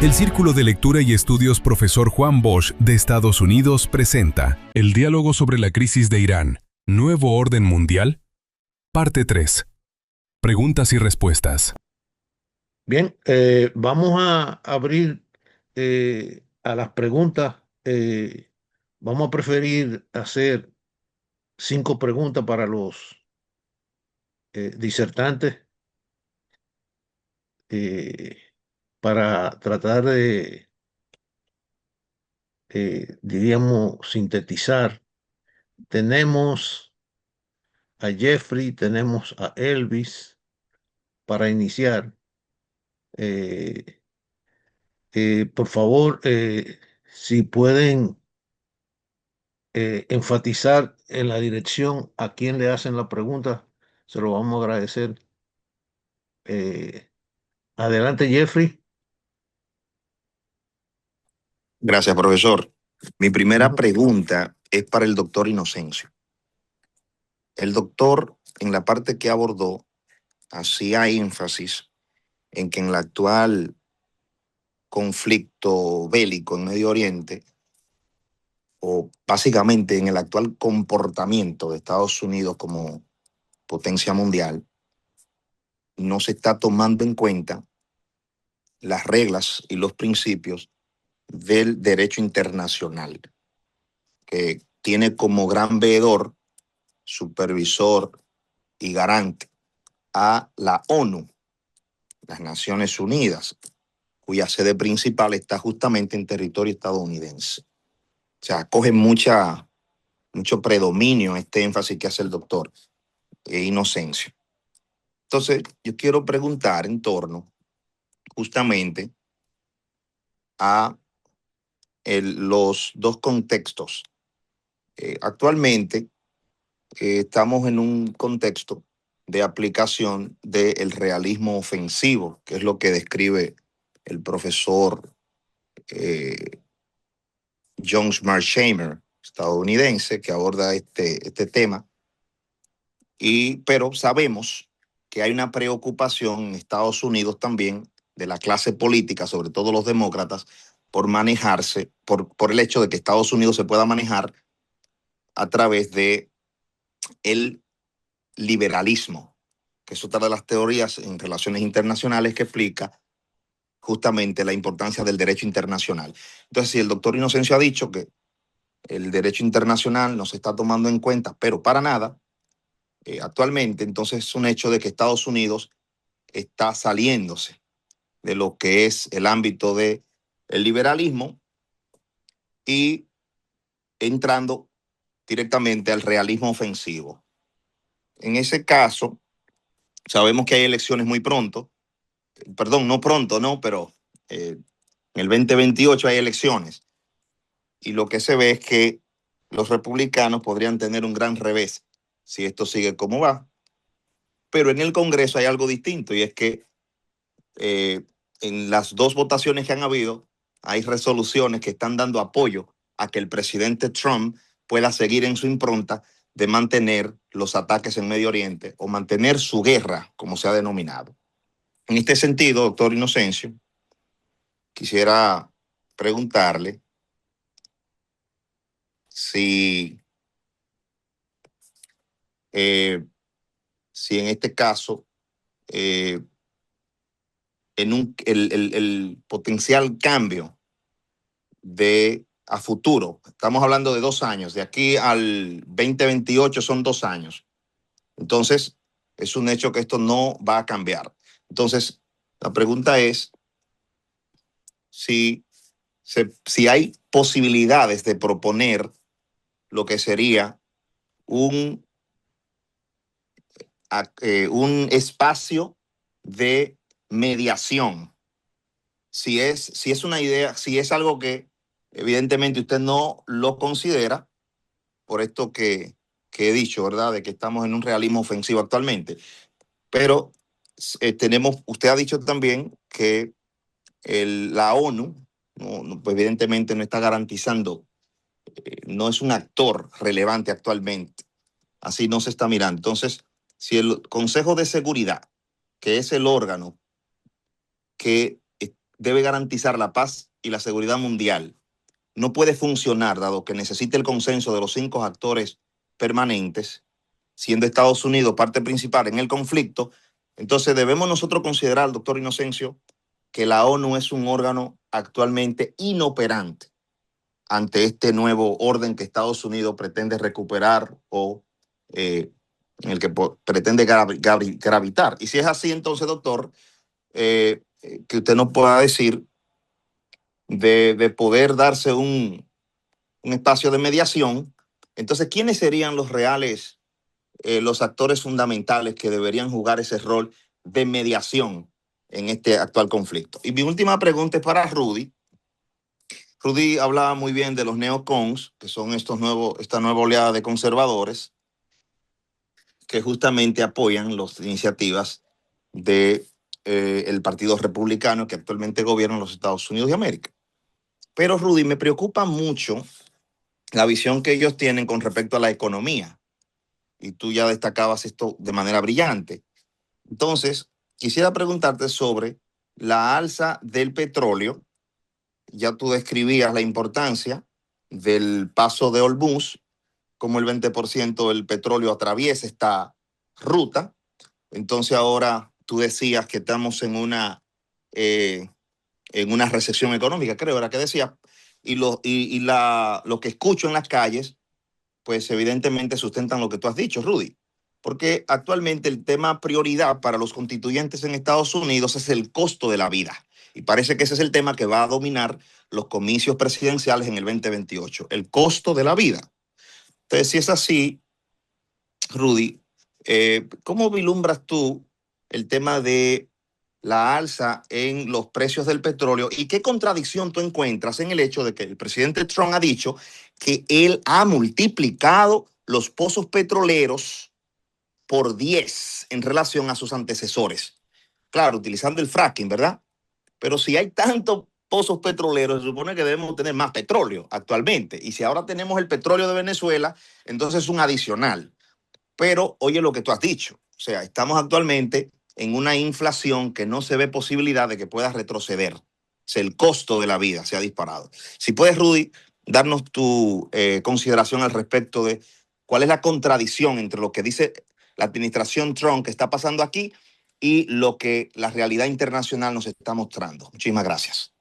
El Círculo de Lectura y Estudios Profesor Juan Bosch de Estados Unidos presenta El diálogo sobre la crisis de Irán, ¿Nuevo orden mundial? Parte 3. Preguntas y respuestas. Bien, vamos a abrir a las preguntas. Vamos a preferir hacer 5 preguntas para los disertantes eh, para tratar de, diríamos, sintetizar. Tenemos a Jeffrey, tenemos a Elvis para iniciar. Eh, por favor, si pueden enfatizar en la dirección a quién le hacen la pregunta, se lo vamos a agradecer. Eh, Adelante, Jeffrey. Gracias, profesor. Mi primera Ujú. pregunta es para el doctor Inocencio. El doctor, en la parte que abordó, hacía énfasis en que en el actual conflicto bélico en Medio Oriente, o básicamente en el actual comportamiento de Estados Unidos como potencia mundial, no se está tomando en cuenta las reglas y los principios del derecho internacional, que tiene como gran veedor, supervisor y garante a la ONU, las Naciones Unidas, cuya sede principal está justamente en territorio estadounidense. O sea, coge mucho predominio este énfasis que hace el doctor Inocencio. Entonces, yo quiero preguntar en torno justamente a los dos contextos. Actualmente estamos en un contexto de aplicación del realismo ofensivo, que es lo que describe el profesor John Mearsheimer, estadounidense, que aborda este tema. Pero sabemos que hay una preocupación en Estados Unidos también de la clase política, sobre todo los demócratas, por manejarse, por el hecho de que Estados Unidos se pueda manejar a través de el liberalismo, que es otra de las teorías en relaciones internacionales que explica justamente la importancia del derecho internacional. Entonces, si el doctor Inocencio ha dicho que el derecho internacional no se está tomando en cuenta, pero para nada, actualmente, entonces es un hecho de que Estados Unidos está saliéndose de lo que es el ámbito del liberalismo y entrando directamente al realismo ofensivo. En ese caso, sabemos que hay elecciones muy pronto, perdón, no pronto, no, pero en el 2028 hay elecciones y lo que se ve es que los republicanos podrían tener un gran revés si esto sigue como va. Pero en el Congreso hay algo distinto y es que en las dos votaciones que han habido hay resoluciones que están dando apoyo a que el presidente Trump pueda seguir en su impronta de mantener los ataques en Medio Oriente o mantener su guerra, como se ha denominado. En este sentido, doctor Inocencio, quisiera preguntarle si, eh, si en este caso eh, el potencial cambio a futuro, estamos hablando de 2 años, de aquí al 2028 son 2 años. Entonces, es un hecho que esto no va a cambiar. Entonces, la pregunta es si hay posibilidades de proponer lo que sería un, un espacio de mediación. Si es una idea, si es algo que evidentemente usted no lo considera, por esto que he dicho, ¿verdad? De que estamos en un realismo ofensivo actualmente. Pero usted ha dicho también que la ONU, pues evidentemente no está garantizando, no es un actor relevante actualmente. Así no se está mirando. Entonces, si el Consejo de Seguridad, que es el órgano que debe garantizar la paz y la seguridad mundial. No puede funcionar, dado que necesita el consenso de los 5 actores permanentes, siendo Estados Unidos parte principal en el conflicto. Entonces debemos nosotros considerar, doctor Inocencio, que la ONU es un órgano actualmente inoperante ante este nuevo orden que Estados Unidos pretende recuperar o en el que pretende gravitar. Y si es así, entonces, doctor, que usted nos pueda decir de poder darse un espacio de mediación. Entonces, ¿quiénes serían los reales, los actores fundamentales que deberían jugar ese rol de mediación en este actual conflicto? Y mi última pregunta es para Rudy. Rudy hablaba muy bien de los neocons, que son esta nueva oleada de conservadores que justamente apoyan las iniciativas de el Partido Republicano que actualmente gobierna los Estados Unidos de América. Pero Rudy, me preocupa mucho la visión que ellos tienen con respecto a la economía. Y tú ya destacabas esto de manera brillante. Entonces, quisiera preguntarte sobre la alza del petróleo. Ya tú describías la importancia del paso de Hormuz, como el 20% del petróleo atraviesa esta ruta. Entonces ahora tú decías que estamos en una recesión económica, creo era que decía, lo que escucho en las calles, pues evidentemente sustentan lo que tú has dicho, Rudy. Porque actualmente el tema prioridad para los constituyentes en Estados Unidos es el costo de la vida. Y parece que ese es el tema que va a dominar los comicios presidenciales en el 2028, el costo de la vida. Entonces, si es así, Rudy, ¿cómo vislumbras tú el tema de la alza en los precios del petróleo y qué contradicción tú encuentras en el hecho de que el presidente Trump ha dicho que él ha multiplicado los pozos petroleros por 10 en relación a sus antecesores? Claro, utilizando el fracking, ¿verdad? Pero si hay tantos pozos petroleros, se supone que debemos tener más petróleo actualmente. Y si ahora tenemos el petróleo de Venezuela, entonces es un adicional. Pero oye lo que tú has dicho, o sea, estamos actualmente en una inflación que no se ve posibilidad de que pueda retroceder. O sea, el costo de la vida se ha disparado. Si puedes, Rudy, darnos tu consideración al respecto de cuál es la contradicción entre lo que dice la administración Trump que está pasando aquí y lo que la realidad internacional nos está mostrando. Muchísimas gracias.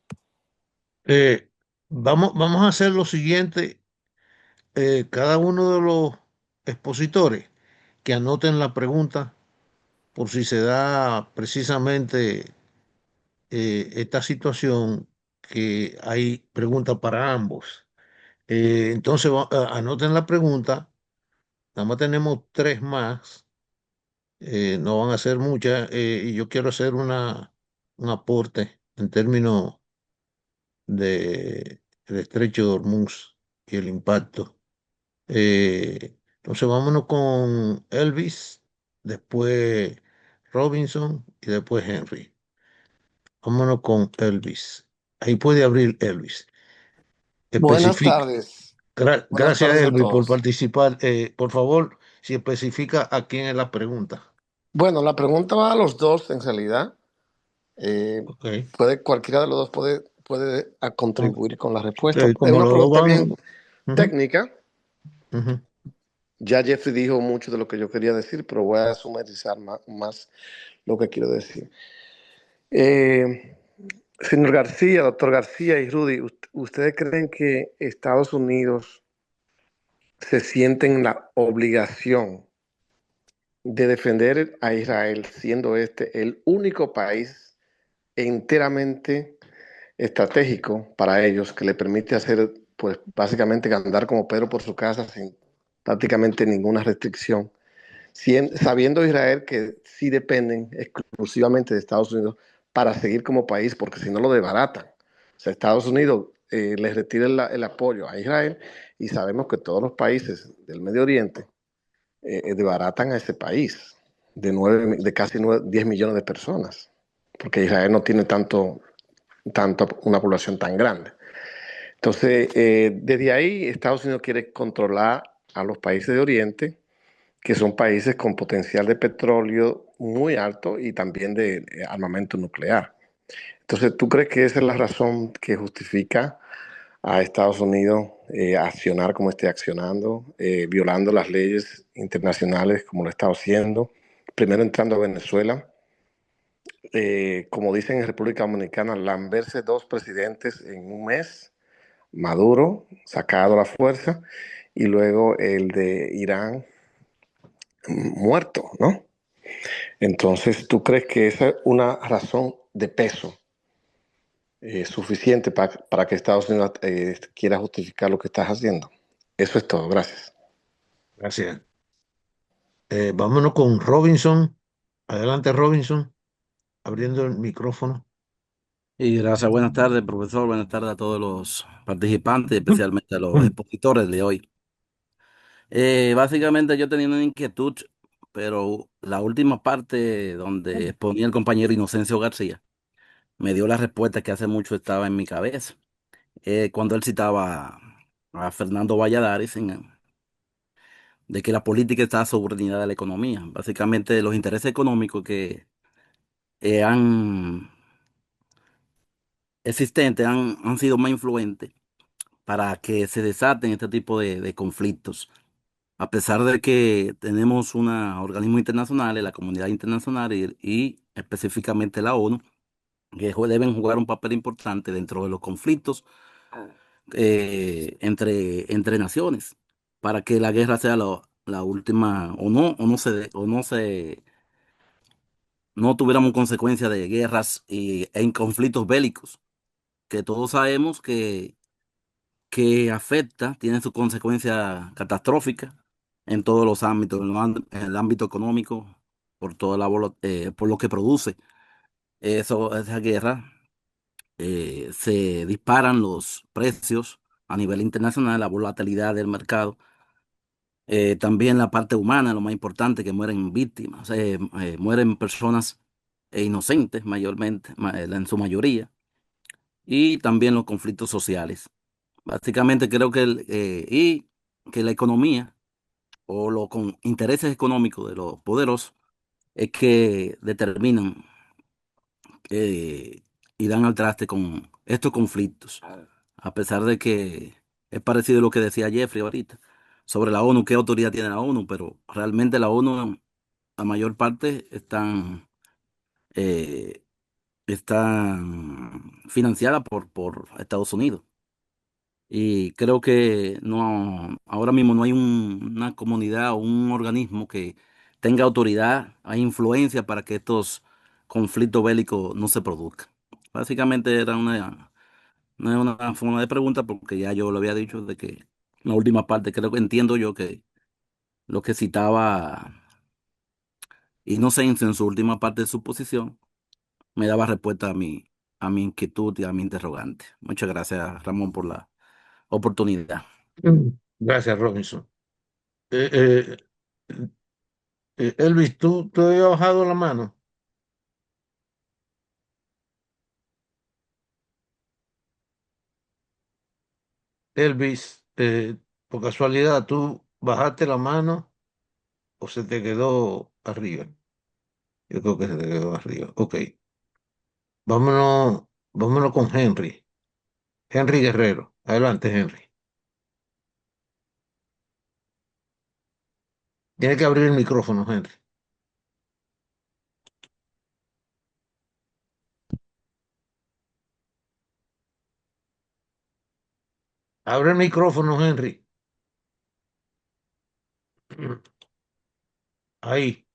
Vamos a hacer lo siguiente. Cada uno de los expositores que anoten la pregunta por si se da precisamente esta situación que hay preguntas para ambos. Entonces, anoten la pregunta. Nada más tenemos tres más. No van a ser muchas. Y yo quiero hacer un aporte en términos de el estrecho de Hormuz y el impacto. Entonces vámonos con Elvis, después Robinson y después Henry. Vámonos con Elvis. Ahí puede abrir Elvis. Buenas Especifica. tardes. Buenas Gracias, tardes a Elvis, por todos. participar. Por favor, si especifica a quién es la pregunta. Bueno, la pregunta va a los dos en realidad. Eh, Ok. cualquiera de los dos puede Ok. contribuir con la respuesta. Es Como una los dos pregunta bien van. Ujú, técnica. ujú. Ya Jeffrey dijo mucho de lo que yo quería decir, pero voy a sumarizar más lo que quiero decir. Eh, Señor García, doctor García y Rudy, ¿ustedes creen que Estados Unidos se siente en la obligación de defender a Israel, siendo este el único país enteramente estratégico para ellos que le permite hacer, pues básicamente andar como Pedro por su casa sin prácticamente ninguna restricción, sabiendo Israel que sí dependen exclusivamente de Estados Unidos para seguir como país, porque si no lo desbaratan? O sea, Estados Unidos les retira el apoyo a Israel y sabemos que todos los países del Medio Oriente desbaratan a ese país de casi 10 millones de personas, porque Israel no tiene una población tan grande. Entonces, desde ahí Estados Unidos quiere controlar a los países de Oriente, que son países con potencial de petróleo muy alto y también de armamento nuclear. Entonces, ¿tú crees que esa es la razón que justifica a Estados Unidos accionar como esté accionando, violando las leyes internacionales como lo está haciendo, primero entrando a Venezuela, como dicen en República Dominicana, lamberse dos presidentes en un mes, Maduro, sacado a la fuerza, y luego el de Irán, muerto, ¿no? Entonces, ¿tú crees que esa es una razón de peso suficiente para que Estados Unidos quiera justificar lo que estás haciendo? Eso es todo, gracias. Gracias. Vámonos con Robinson. Adelante, Robinson, abriendo el micrófono. Y gracias, buenas tardes, profesor, buenas tardes a todos los participantes, especialmente a los expositores de hoy. Básicamente yo tenía una inquietud, pero la última parte donde exponía el compañero Inocencio García me dio la respuesta que hace mucho estaba en mi cabeza. Cuando él citaba a Fernando Valladares de que la política está subordinada a la economía. Básicamente los intereses económicos que han existentes han sido más influentes para que se desaten este tipo de conflictos. A pesar de que tenemos organismos internacionales, la comunidad internacional y específicamente la ONU, que deben jugar un papel importante dentro de los conflictos entre naciones, para que la guerra sea la última, no tuviéramos consecuencias de guerras en conflictos bélicos, que todos sabemos que afecta, tiene sus consecuencias catastróficas en todos los ámbitos, en el ámbito económico, por lo que produce. Esa guerra, se disparan los precios a nivel internacional, la volatilidad del mercado, también la parte humana, lo más importante, que mueren víctimas, mueren personas inocentes mayormente, en su mayoría, y también los conflictos sociales. Básicamente creo y que la economía o los intereses económicos de los poderosos es que determinan eh, y dan al traste con estos conflictos. A pesar de que es parecido a lo que decía Jeffrey ahorita sobre la ONU, qué autoridad tiene la ONU, pero realmente la ONU, la mayor parte eh, están financiadas por Estados Unidos. Y creo que no, ahora mismo no hay una comunidad o un organismo que tenga autoridad, hay influencia para que estos conflictos bélicos no se produzcan. Básicamente era no es una forma de pregunta porque ya yo lo había dicho de que la última parte creo que entiendo yo que lo que citaba Inocencio en su última parte de su posición me daba respuesta a mi inquietud y a mi interrogante. Muchas gracias, Ramón, por la oportunidad. Gracias, Robinson. Eh, eh, Elvis, ¿tú habías bajado la mano? Elvis, por casualidad, ¿tú bajaste la mano o se te quedó arriba? Yo creo que se te quedó arriba. Ok, vámonos con Henry. Henry Guerrero. Adelante, Henry. Tiene que abrir el micrófono, Henry. Abre el micrófono, Henry. Ahí.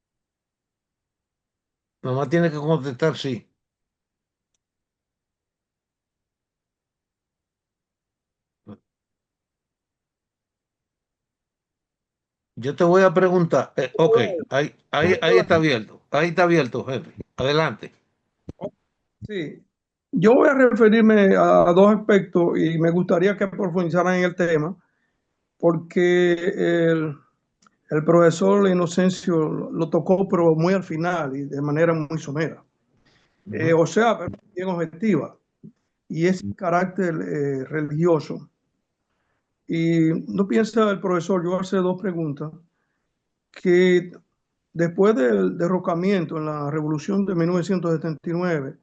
Nomás tiene que contestar sí. Yo te voy a preguntar. Ok, ahí está abierto. Ahí está abierto, Henry. Adelante. Sí, yo voy a referirme a dos aspectos y me gustaría que profundizaran en el tema, porque el profesor Inocencio lo tocó, pero muy al final y de manera muy somera. O sea, bien objetiva, y es carácter religioso. Y no piensa el profesor, yo hace dos preguntas, que después del derrocamiento en la revolución de 1979,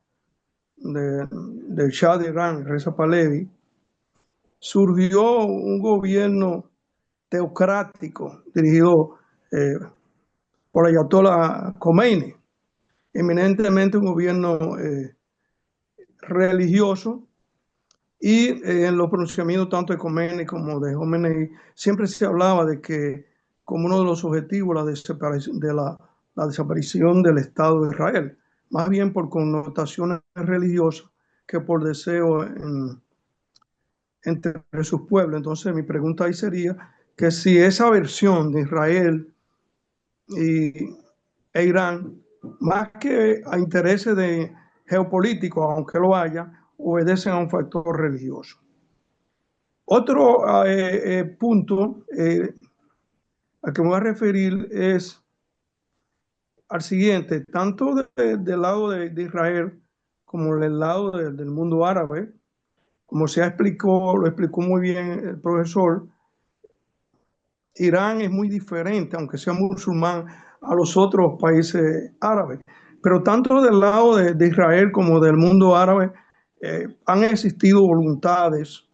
del Shah de Irán, Reza Pahlavi, surgió un gobierno teocrático dirigido por Ayatollah Khomeini, eminentemente un gobierno religioso, y en los pronunciamientos tanto de Khomeini como de Khomeini siempre se hablaba de que como uno de los objetivos la desaparición del Estado de Israel, más bien por connotaciones religiosas que por deseo entre sus pueblos. Entonces mi pregunta ahí sería que si esa versión de Israel e Irán, más que a intereses geopolíticos, aunque lo haya, obedecen a un factor religioso. Otro punto al que me voy a referir es al siguiente, tanto del lado de Israel como del lado del mundo árabe, como lo explicó muy bien el profesor. Irán es muy diferente, aunque sea musulmán, a los otros países árabes. Pero tanto del lado de Israel como del mundo árabe han existido voluntades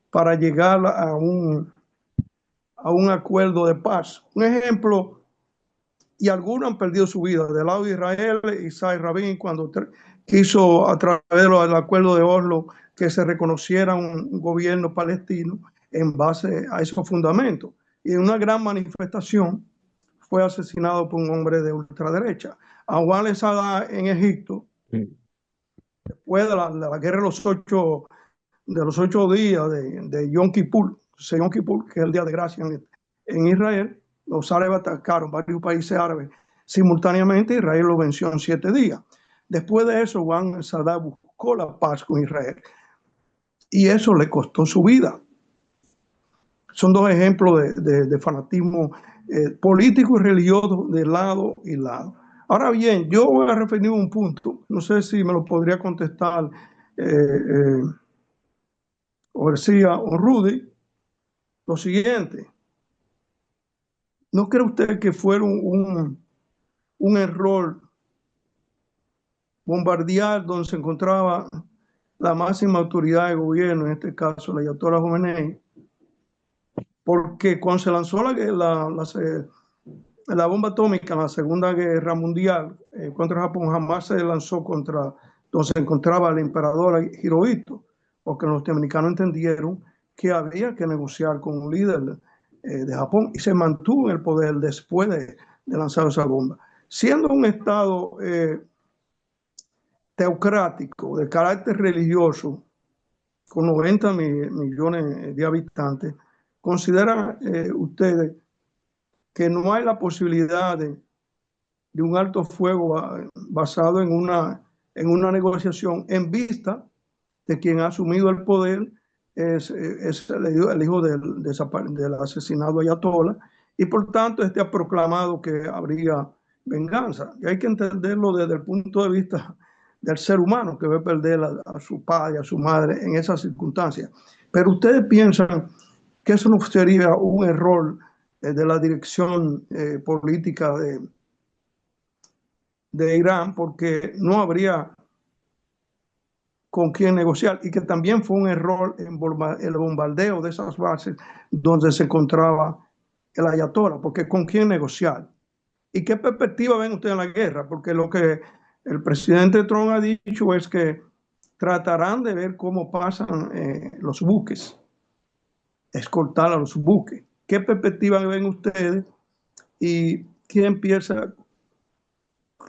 para llegar a un acuerdo de paz. Un ejemplo, y algunos han perdido su vida. Del lado de Israel, Isaac Rabin, cuando quiso a través del acuerdo de Oslo que se reconociera un gobierno palestino en base a esos fundamentos. Y en una gran manifestación fue asesinado por un hombre de ultraderecha. Anwar el-Sadat en Egipto, después de la guerra de los 8 días de Yom Kippur, que es el día de gracia en Israel, los árabes atacaron varios países árabes simultáneamente. Israel lo venció en 7 días. Después de eso, Anwar el-Sadat buscó la paz con Israel y eso le costó su vida. Son dos ejemplos de fanatismo político y religioso de lado y lado. Ahora bien, yo voy a referirme a un punto, no sé si me lo podría contestar o García o Rudy, lo siguiente. ¿No cree usted que fuera un error bombardear donde se encontraba la máxima autoridad de gobierno, en este caso la Ayatollah Khomeini? Porque cuando se lanzó la bomba atómica en la Segunda Guerra Mundial contra Japón, jamás se lanzó contra donde se encontraba el emperador Hirohito, porque los norteamericanos entendieron que había que negociar con un líder de Japón y se mantuvo en el poder después de lanzar esa bomba. Siendo un estado teocrático, de carácter religioso, con 90 millones de habitantes, ¿consideran ustedes que no hay la posibilidad de un alto fuego basado en una negociación en vista de quien ha asumido el poder es el hijo del asesinado Ayatollah, y por tanto ha proclamado que habría venganza? Y hay que entenderlo desde el punto de vista del ser humano, que ve perder a su padre, a su madre en esas circunstancias. Pero ustedes piensan que eso no sería un error de la dirección política de Irán, porque no habría con quién negociar, y que también fue un error el bombardeo de esas bases donde se encontraba el Ayatollah, porque con quién negociar. ¿Y qué perspectiva ven ustedes en la guerra? Porque lo que el presidente Trump ha dicho es que tratarán de ver cómo pasan los buques, escoltar a los buques. ¿Qué perspectiva ven ustedes? ¿Y quién piensa,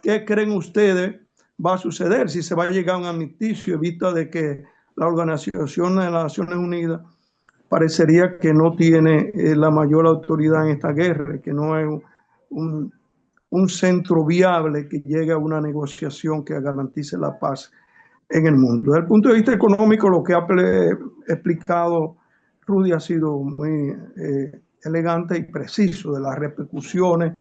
qué creen ustedes va a suceder? Si se va a llegar a un armisticio, en vista de que la Organización de las Naciones Unidas parecería que no tiene la mayor autoridad en esta guerra, que no es un centro viable que llegue a una negociación que garantice la paz en el mundo. Desde el punto de vista económico, lo que ha explicado Rudy ha sido muy elegante y preciso de las repercusiones,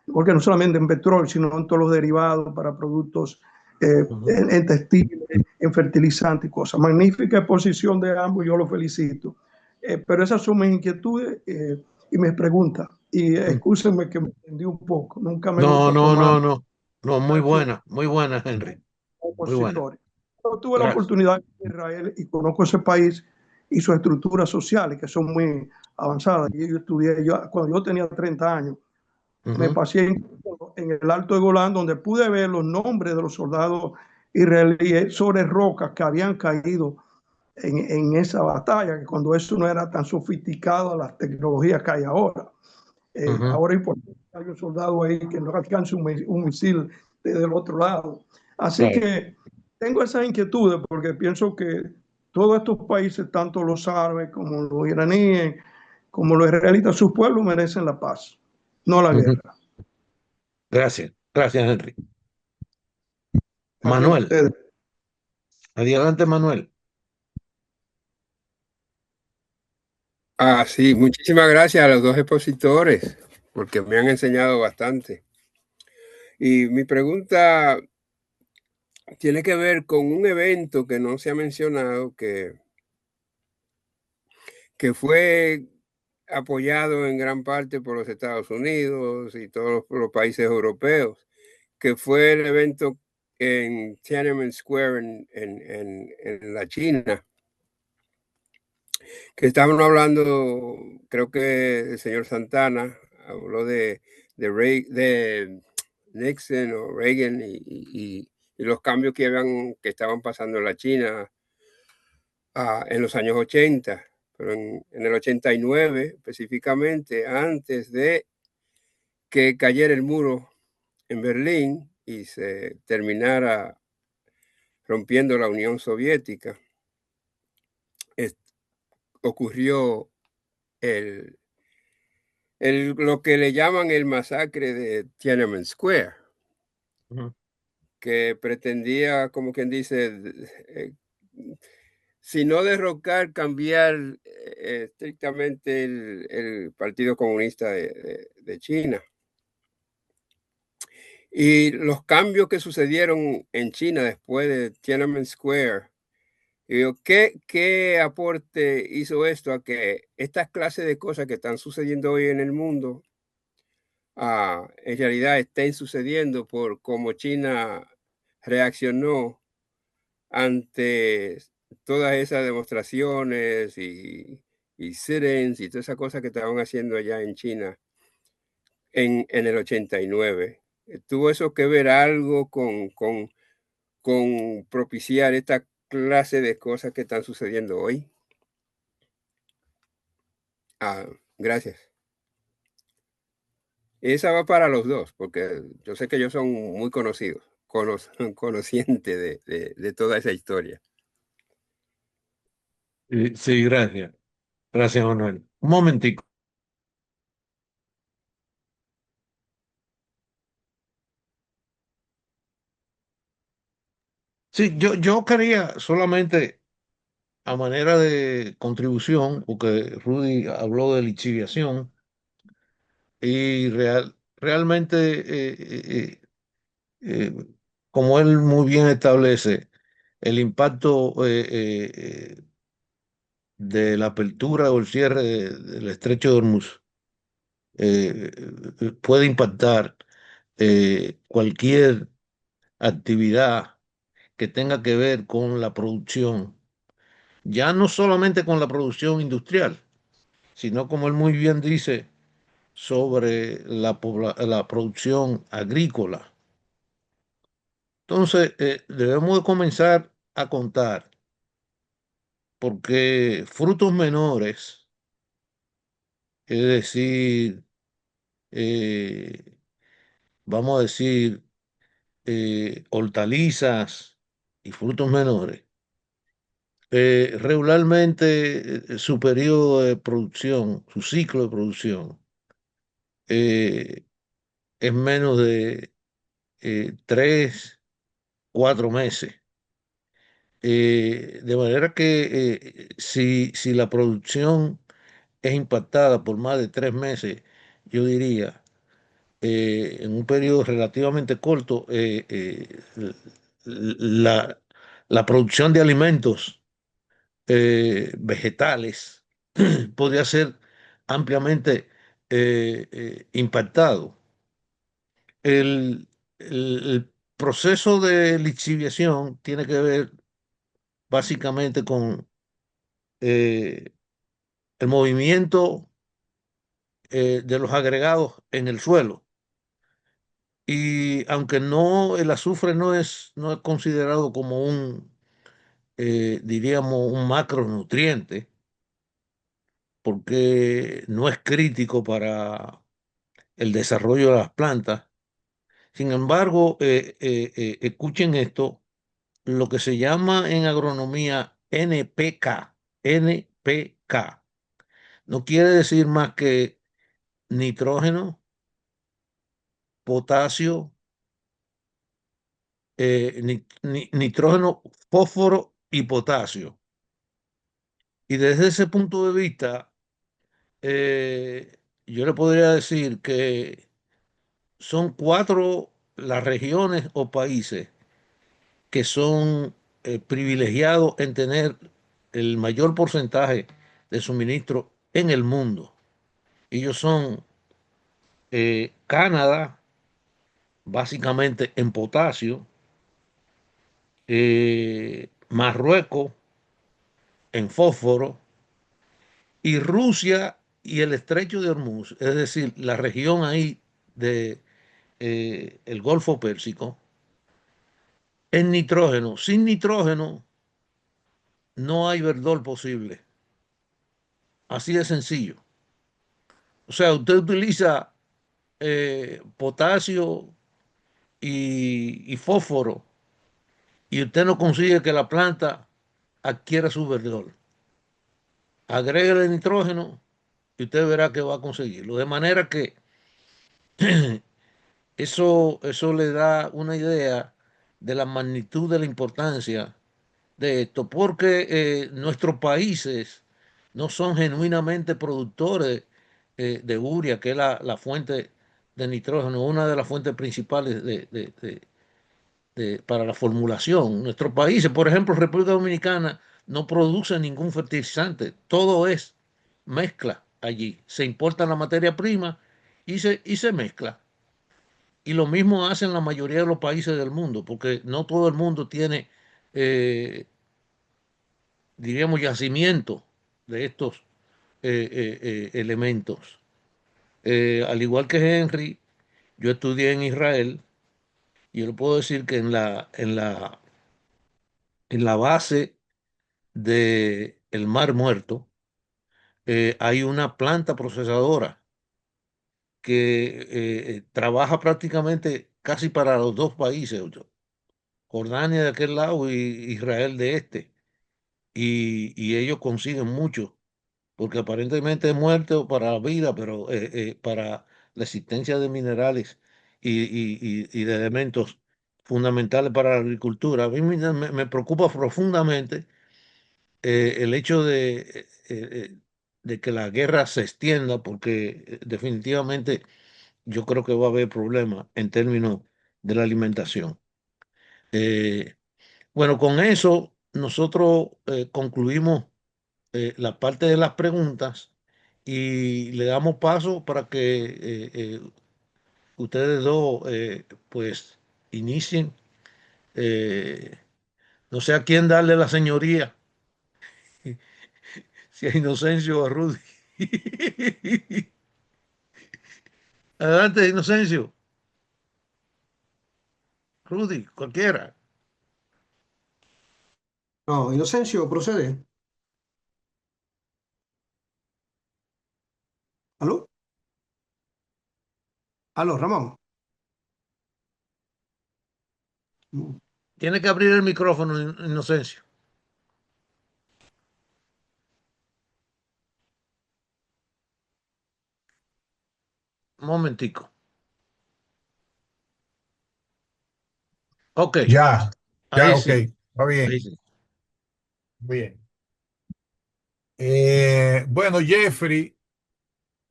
porque no solamente en petróleo, sino en todos los derivados para productos en textiles, en fertilizantes y cosas. Magnífica exposición de ambos, yo los felicito. Pero esas son mis inquietudes y mis preguntas. Y excúsenme que me entendí un poco. Nunca me gusta tomar. No, muy buena, Henry. muy bueno. opositores. Yo tuve la Gracias. oportunidad de ir a Israel y conozco ese país y sus estructuras sociales, que son muy avanzadas. Y yo estudié, cuando yo tenía 30 años, me Ujú, pasé en el Alto de Golán, donde pude ver los nombres de los soldados israelíes sobre rocas que habían caído en esa batalla, que cuando eso no era tan sofisticado las tecnologías que hay ahora. ujú. Ahora es importante que haya un soldado ahí que no alcance un misil desde el otro lado. Así Claro. que tengo esas inquietudes porque pienso que todos estos países, tanto los árabes como los iraníes, como los israelitas, sus pueblos merecen la paz, no la Ujú. guerra. Gracias. Gracias, Henry. Gracias a Manuel. ustedes. Adelante, Manuel. Sí, muchísimas gracias a los dos expositores, porque me han enseñado bastante. Y mi pregunta tiene que ver con un evento que no se ha mencionado, que fue apoyado en gran parte por los Estados Unidos y todos los países europeos, que fue el evento en Tiananmen Square en la China, que estaban hablando, creo que el señor Santana habló de Nixon o Reagan y los cambios que estaban pasando en la China en los años 80, pero en el 89 específicamente, antes de que cayera el muro en Berlín y se terminara rompiendo la Unión Soviética, es- ocurrió el, lo que le llaman el masacre de Tiananmen Square, Ujú. que pretendía, como quien dice, eh, si no derrocar, cambiar estrictamente el Partido Comunista de China. Y los cambios que sucedieron en China después de Tiananmen Square, y digo, ¿qué aporte hizo esto a que estas clases de cosas que están sucediendo hoy en el mundo en realidad estén sucediendo por cómo China reaccionó ante todas esas demostraciones y sit-ins y todas esas cosas que estaban haciendo allá en China en el 89? ¿Tuvo eso que ver algo con propiciar esta clase de cosas que están sucediendo hoy? Ah, gracias. Esa va para los dos, porque yo sé que ellos son muy conocidos, conocientes de toda esa historia. Sí, sí, gracias. Gracias, Manuel. Un momentico. Sí, yo quería solamente, a manera de contribución, porque Rudy habló de lixiviación y realmente, eh, como él muy bien establece, el impacto de la apertura o el cierre del estrecho de Hormuz puede impactar cualquier actividad que tenga que ver con la producción, ya no solamente con la producción industrial, sino como él muy bien dice, sobre la producción agrícola. Entonces, debemos de comenzar a contar, porque frutos menores, es decir, eh, vamos a decir, hortalizas y frutos menores, regularmente su periodo de producción, su ciclo de producción, eh, es menos de 3, 4 meses. De manera que si la producción es impactada por más de 3 meses, yo diría, en un periodo relativamente corto, la, la producción de alimentos vegetales podría ser ampliamente impactado. El, el- proceso de lixiviación tiene que ver básicamente con eh, el movimiento de los agregados en el suelo. Y aunque no, el azufre no es considerado como diríamos, un macronutriente, porque no es crítico para el desarrollo de las plantas. Sin embargo, escuchen esto, lo que se llama en agronomía NPK. NPK. No quiere decir más que nitrógeno, potasio, nitrógeno, fósforo y potasio. Y desde ese punto de vista, yo le podría decir que son cuatro las regiones o países que son privilegiados en tener el mayor porcentaje de suministro en el mundo. Ellos son Canadá, básicamente en potasio, Marruecos en fósforo y Rusia y el estrecho de Hormuz, es decir, la región ahí de el Golfo Pérsico, en nitrógeno. Sin nitrógeno no hay verdor posible. Así de sencillo. O sea, usted utiliza potasio y fósforo y usted no consigue que la planta adquiera su verdor. Agréguele nitrógeno y usted verá que va a conseguirlo. De manera que eso le da una idea de la magnitud de la importancia de esto, porque nuestros países no son genuinamente productores de urea, que es la fuente de nitrógeno, una de las fuentes principales para la formulación. Nuestros países, por ejemplo, República Dominicana, no produce ningún fertilizante, todo es mezcla allí. Se importa la materia prima y se mezcla. Y lo mismo hacen la mayoría de los países del mundo, porque no todo el mundo tiene, diríamos, yacimiento de estos elementos. Al igual que Henry, yo estudié en Israel y yo le puedo decir que en la base del Mar Muerto hay una planta procesadora que trabaja prácticamente casi para los dos países, Jordania de aquel lado y Israel de este. Y ellos consiguen mucho, porque aparentemente es muerte para la vida, pero para la existencia de minerales y de elementos fundamentales para la agricultura. A mí me preocupa profundamente el hecho de que la guerra se extienda, porque definitivamente yo creo que va a haber problemas en términos de la alimentación. Eh, bueno, con eso nosotros concluimos la parte de las preguntas y le damos paso para que ustedes dos pues inicien. Eh, no sé a quién darle la señoría, si a Inocencio o a Rudy. Adelante, Inocencio. Rudy, cualquiera. No, Inocencio, procede. ¿Aló? ¿Aló, Ramón? Mm. Tiene que abrir el micrófono, Inocencio. Un momentico. Ok, Ya, ahí ya, ok, sí, va ahí bien, sí. bien. Bueno,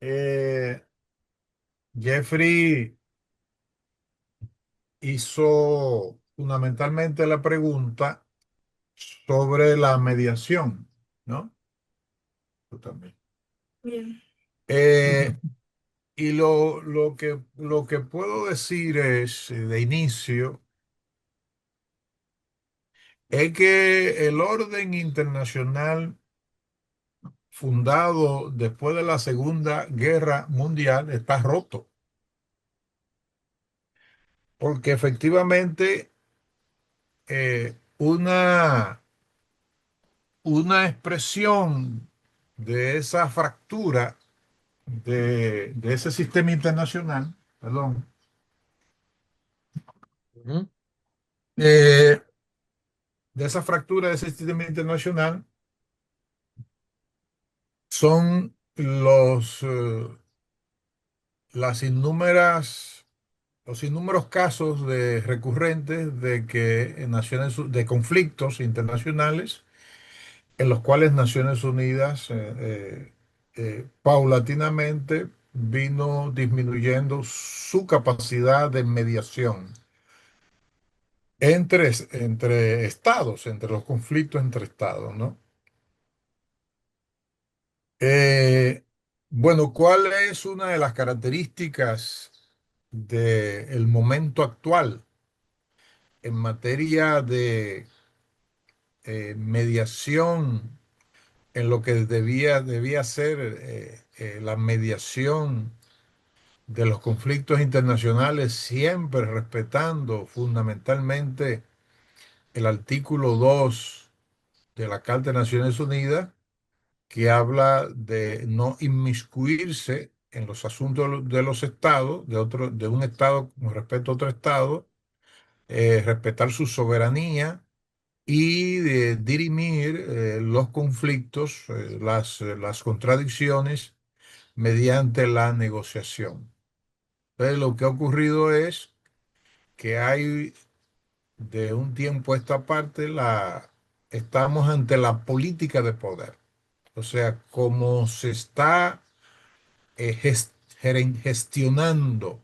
eh, Jeffrey hizo fundamentalmente la pregunta sobre la mediación, ¿no? Tú también. Bien. Y lo que puedo decir es, de inicio, es que el orden internacional fundado después de la Segunda Guerra Mundial está roto, porque efectivamente una expresión de esa fractura de ese sistema internacional, perdón, Ujú. eh, de esa fractura de ese sistema internacional son las los innúmeros casos de recurrentes de que en de conflictos internacionales en los cuales Naciones Unidas paulatinamente vino disminuyendo su capacidad de mediación entre estados, entre los conflictos entre estados, ¿no? Eh, bueno, ¿cuál es una de las características del momento actual en materia de mediación en lo que debía ser la mediación de los conflictos internacionales, siempre respetando fundamentalmente el artículo 2 de la Carta de Naciones Unidas, que habla de no inmiscuirse en los asuntos de los estados, de un estado con respecto a otro estado, respetar su soberanía y de dirimir los conflictos, las contradicciones mediante la negociación. Entonces, lo que ha ocurrido es que hay de un tiempo a esta parte estamos ante la política de poder. O sea, cómo se está gestionando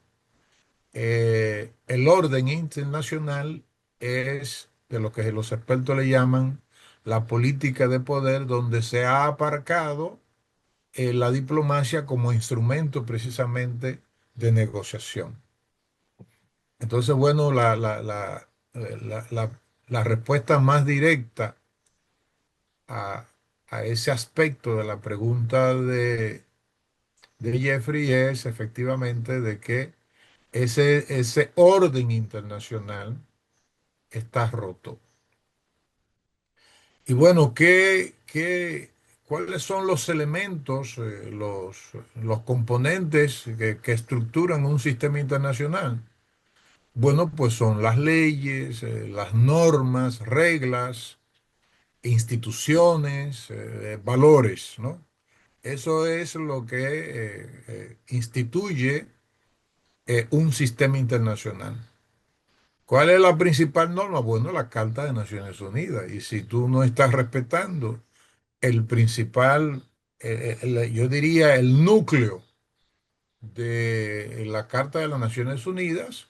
el orden internacional es de lo que los expertos le llaman la política de poder, donde se ha aparcado la diplomacia como instrumento precisamente de negociación. Entonces, bueno, la respuesta más directa a, a ese aspecto de la pregunta de Jeffrey es efectivamente de que ese orden internacional está roto. Y bueno, ¿cuáles son los elementos, los componentes que estructuran un sistema internacional? Bueno, pues son las leyes, las normas, reglas, instituciones, valores, ¿no? Eso es lo que instituye un sistema internacional. ¿Cuál es la principal norma? Bueno, la Carta de Naciones Unidas. Y si tú no estás respetando el principal, yo diría el núcleo de la Carta de las Naciones Unidas,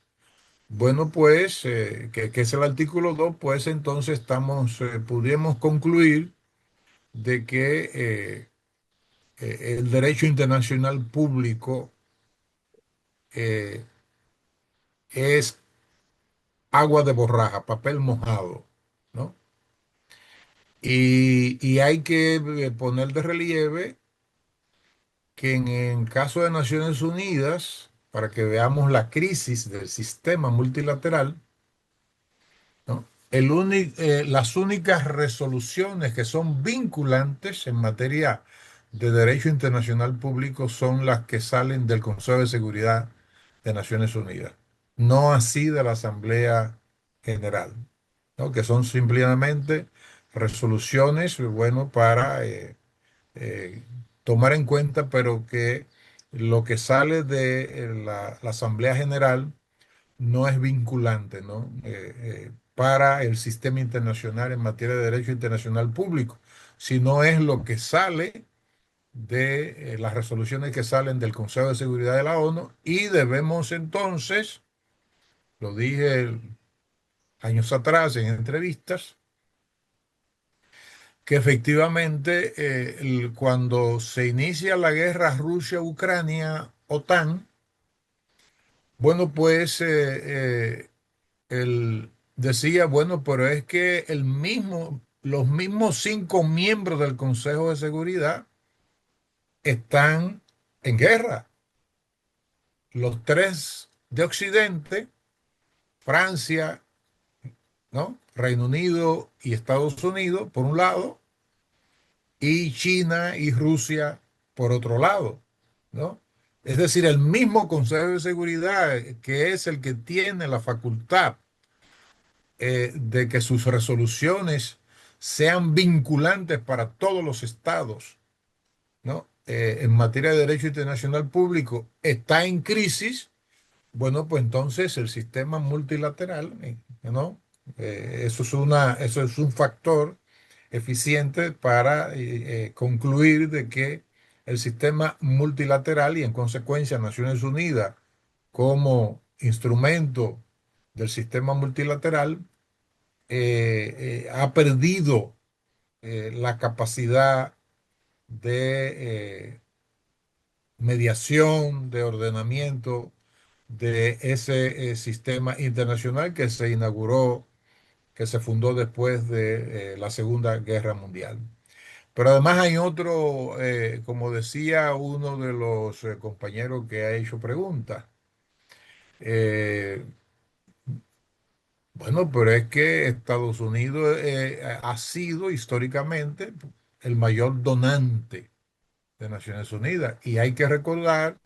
bueno, pues, que es el artículo 2, pues entonces pudiéramos concluir de que el derecho internacional público eh, es agua de borraja, papel mojado, ¿no? Y hay que poner de relieve que en caso de Naciones Unidas, para que veamos la crisis del sistema multilateral, ¿no? Las únicas resoluciones que son vinculantes en materia de derecho internacional público son las que salen del Consejo de Seguridad de Naciones Unidas, no así de la Asamblea General, ¿no? Que son simplemente resoluciones, bueno, para eh, tomar en cuenta, pero que lo que sale de la Asamblea General no es vinculante, ¿no? Para el sistema internacional en materia de derecho internacional público, sino es lo que sale de las resoluciones que salen del Consejo de Seguridad de la ONU y debemos entonces, lo dije años atrás en entrevistas, que efectivamente cuando se inicia la guerra Rusia-Ucrania-OTAN, bueno, pues decía, bueno, pero es que los mismos 5 miembros del Consejo de Seguridad están en guerra. Los tres de Occidente, Francia, ¿no? Reino Unido y Estados Unidos, por un lado, y China y Rusia, por otro lado, ¿no? Es decir, el mismo Consejo de Seguridad, que es el que tiene la facultad de que sus resoluciones sean vinculantes para todos los estados, ¿no? En materia de derecho internacional público, está en crisis. Bueno, pues entonces el sistema multilateral, ¿no? Eso es un factor eficiente para concluir de que el sistema multilateral y en consecuencia Naciones Unidas como instrumento del sistema multilateral ha perdido la capacidad de mediación, de ordenamiento de ese sistema internacional que se inauguró, que se fundó después de la Segunda Guerra Mundial. Pero además hay otro, como decía uno de los compañeros que ha hecho preguntas, eh, bueno, pero es que Estados Unidos ha sido históricamente el mayor donante de Naciones Unidas y hay que recordar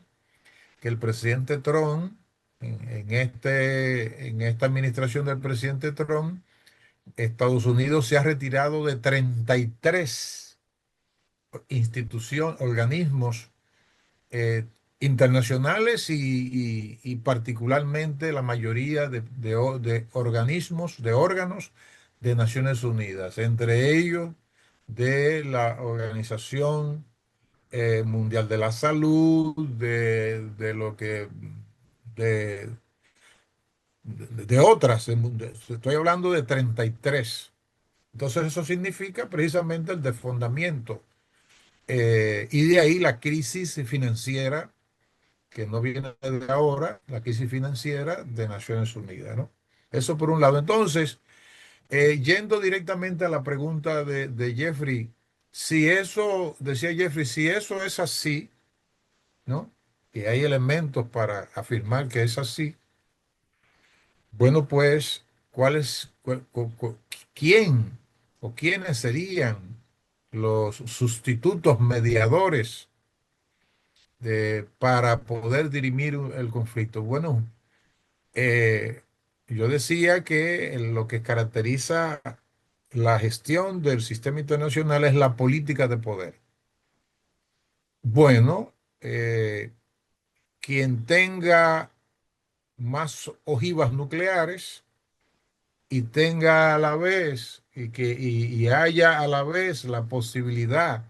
que el presidente Trump, en esta administración del presidente Trump, Estados Unidos se ha retirado de 33 instituciones, organismos internacionales y particularmente la mayoría de organismos, de órganos de Naciones Unidas, entre ellos de la Organización Mundial de la Salud, de lo que de, de otras, estoy hablando de 33. Entonces eso significa precisamente el desfondamiento y de ahí la crisis financiera que no viene de ahora, la crisis financiera de Naciones Unidas, ¿no? Eso por un lado. Entonces, yendo directamente a la pregunta de Jeffrey, si eso, decía Jeffrey, si eso es así, ¿no? Y hay elementos para afirmar que es así. Bueno, pues, ¿quién o quiénes serían los sustitutos mediadores para poder dirimir el conflicto? Bueno, eh, yo decía que lo que caracteriza la gestión del sistema internacional es la política de poder. Bueno, quien tenga más ojivas nucleares y tenga a la vez y haya a la vez la posibilidad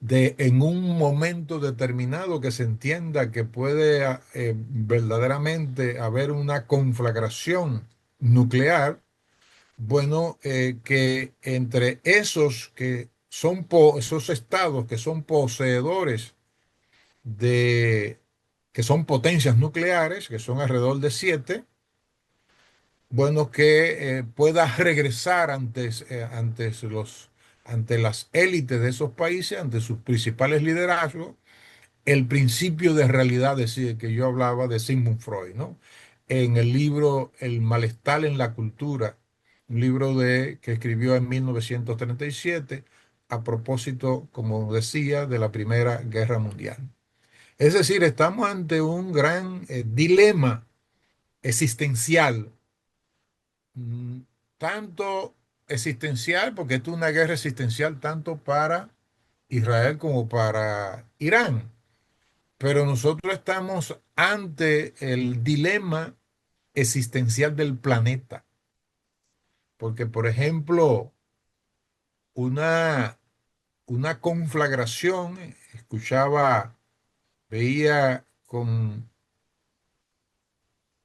de en un momento determinado que se entienda que puede verdaderamente haber una conflagración nuclear, bueno, que entre esos que son esos estados que son poseedores de que son potencias nucleares, que son alrededor de 7, bueno, que pueda regresar ante las élites de esos países, ante sus principales liderazgos, el principio de realidad que yo hablaba de Sigmund Freud, ¿no? En el libro El malestar en la cultura, un libro que escribió en 1937 a propósito, como decía, de la Primera Guerra Mundial. Es decir, estamos ante un gran dilema existencial, mm, tanto existencial, porque esto es una guerra existencial tanto para Israel como para Irán. Pero nosotros estamos ante el dilema existencial del planeta. Porque, por ejemplo, una, una conflagración, veía con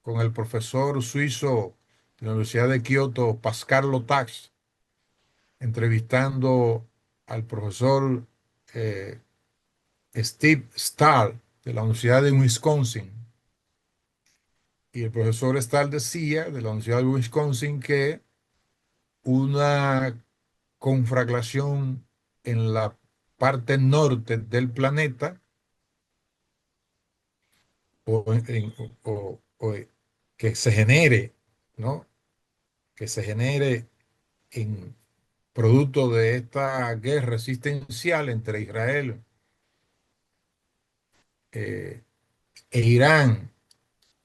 el profesor suizo de la Universidad de Kioto, Pascal Lotax, entrevistando al profesor eh, Steve Stahl de la Universidad de Wisconsin. y el profesor Stahl decía de la Universidad de Wisconsin que una conflagración en la parte norte del planeta o, o que se genere, ¿no? Que se genere en producto de esta guerra existencial entre Israel eh, e Irán,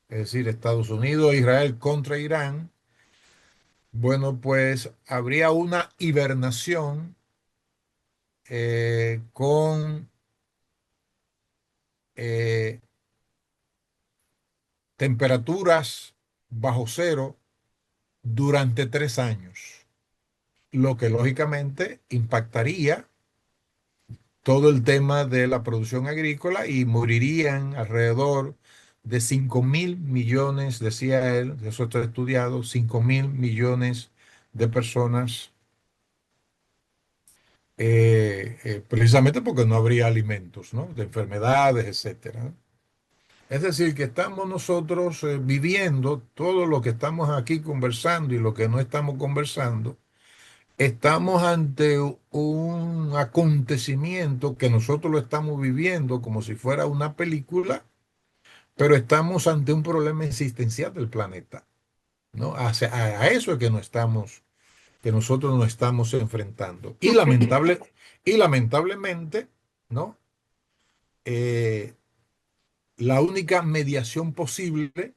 es decir, Estados Unidos e Israel contra Irán, bueno, pues habría una hibernación con eh, temperaturas bajo cero durante 3 años, lo que lógicamente impactaría todo el tema de la producción agrícola y morirían alrededor de 5.000 millones, decía él, eso está estudiado, 5.000 millones de personas, precisamente porque no habría alimentos, ¿no? De enfermedades, etcétera, ¿no? Es decir, que estamos nosotros viviendo todo lo que estamos aquí conversando y lo que no estamos conversando. Estamos ante un acontecimiento que nosotros lo estamos viviendo como si fuera una película, pero estamos ante un problema existencial del planeta, ¿no? A eso es que no estamos, que nosotros nos estamos enfrentando. Y lamentablemente, ¿no? Eh, la única mediación posible,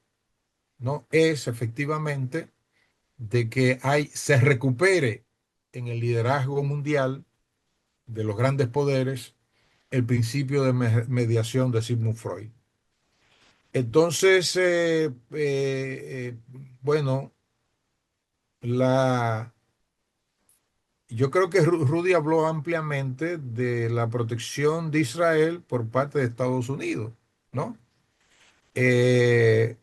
¿no? Es efectivamente de que se recupere en el liderazgo mundial de los grandes poderes el principio de mediación de Sigmund Freud. Entonces, bueno, la, yo creo que Rudy habló ampliamente de la protección de Israel por parte de Estados Unidos, ¿no? Eh,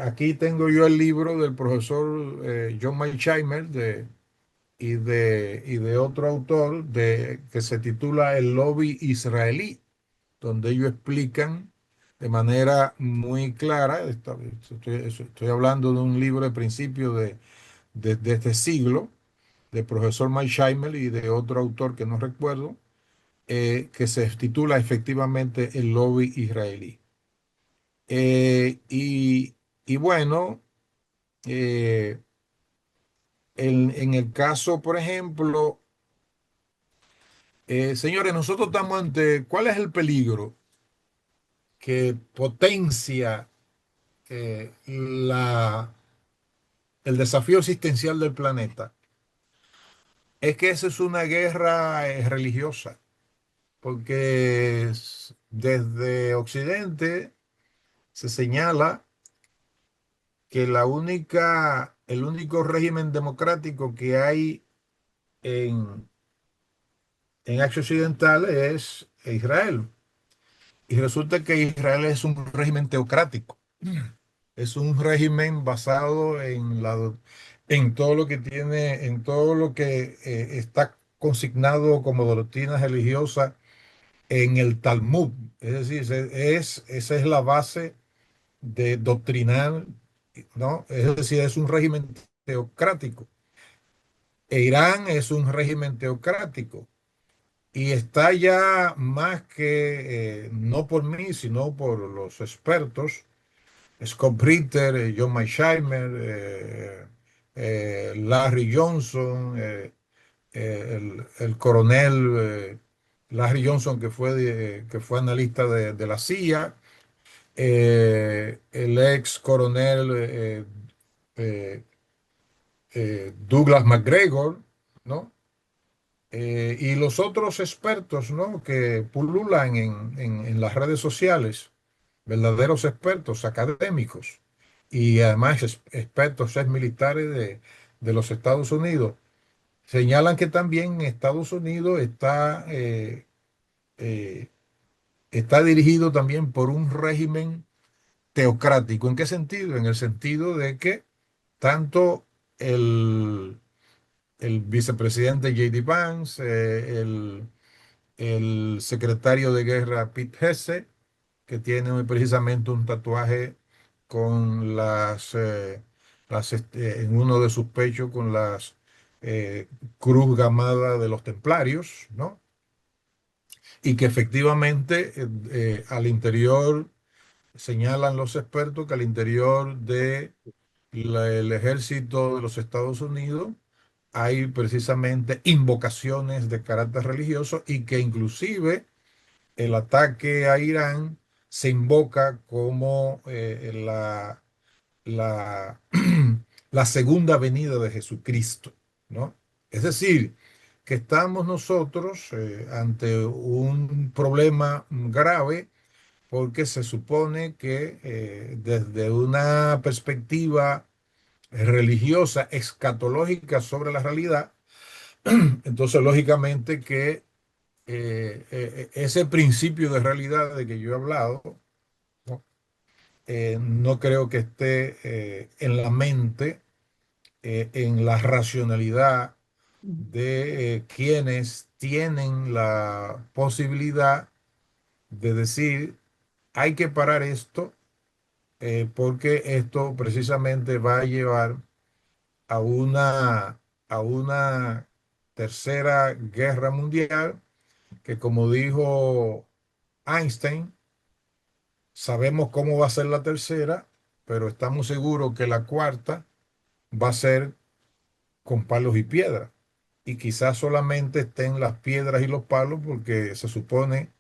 Aquí tengo yo el libro del profesor John Mearsheimer y de otro autor que se titula El lobby israelí, donde ellos explican de manera muy clara, estoy hablando de un libro de principio de este siglo, del profesor Mearsheimer y de otro autor que no recuerdo, que se titula efectivamente El lobby israelí. Y bueno, eh, en el caso, por ejemplo, señores, nosotros estamos ante, ¿cuál es el peligro que potencia el desafío existencial del planeta? Es que esa es una guerra religiosa, porque desde Occidente se señala que el único régimen democrático que hay en, en Asia Occidental es Israel. Y resulta que Israel es un régimen teocrático. Es un régimen basado en todo lo que tiene, en todo lo que está consignado como doctrina religiosa en el Talmud. Es decir, esa es la base de doctrinal, ¿no? Es decir, es un régimen teocrático. E Irán es un régimen teocrático y está ya más que, no por mí, sino por los expertos, Scott Ritter, John Mearsheimer, Larry Johnson, el coronel Larry Johnson, que fue analista de la CIA, el ex coronel eh, Douglas MacGregor, ¿no? Y los otros expertos, ¿no? Que pululan en las redes sociales, verdaderos expertos académicos y además expertos ex militares de los Estados Unidos, señalan que también Estados Unidos eh, está dirigido también por un régimen teocrático. ¿En qué sentido? En el sentido de que tanto el, el vicepresidente J.D. Vance, el secretario de guerra Pete Hegseth, que tiene precisamente un tatuaje con en uno de sus pechos con las cruz gamada de los templarios, ¿no? Y que efectivamente al interior, señalan los expertos que al interior de el ejército de los Estados Unidos hay precisamente invocaciones de carácter religioso y que inclusive el ataque a Irán se invoca como la, la segunda venida de Jesucristo, ¿no? Es decir, que estamos nosotros ante un problema grave porque se supone que desde una perspectiva religiosa, escatológica sobre la realidad, entonces lógicamente que ese principio de realidad de que yo he hablado, ¿no? No creo que esté en la mente, en la racionalidad de quienes tienen la posibilidad de decir, hay que parar esto, porque esto precisamente va a llevar a una tercera guerra mundial que, como dijo Einstein, sabemos cómo va a ser la tercera, pero estamos seguros que la cuarta va a ser con palos y piedras. Y quizás solamente estén las piedras y los palos porque se supone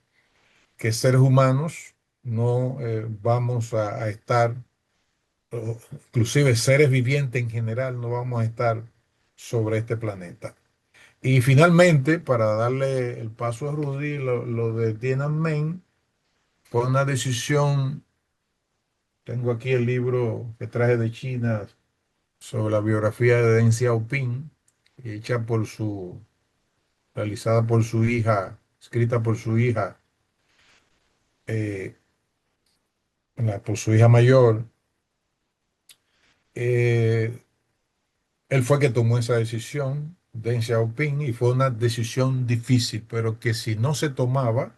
que seres humanos no vamos a estar, inclusive seres vivientes en general, no vamos a estar sobre este planeta. Y finalmente, para darle el paso a Rudy, lo de Tiananmen fue una decisión. Tengo aquí el libro que traje de China sobre la biografía de Deng Xiaoping, hecha realizada por su hija, escrita por su hija, eh, por su hija mayor. Eh, Él fue que tomó esa decisión, Deng Xiaoping, y fue una decisión difícil, pero que si no se tomaba,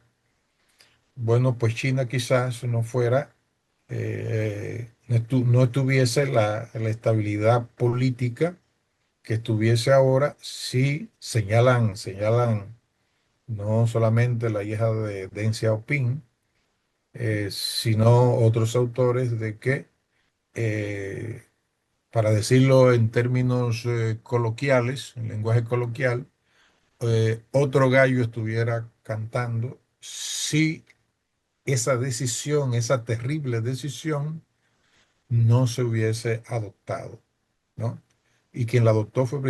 bueno, pues China quizás no fuera, no tuviese la estabilidad política que estuviese ahora, si señalan no solamente la hija de Deng Xiaoping, sino otros autores de que, eh, para decirlo en términos coloquiales, en lenguaje coloquial, otro gallo estuviera cantando si esa decisión, esa terrible decisión, no se hubiese adoptado, ¿no? Y quien la adoptó fue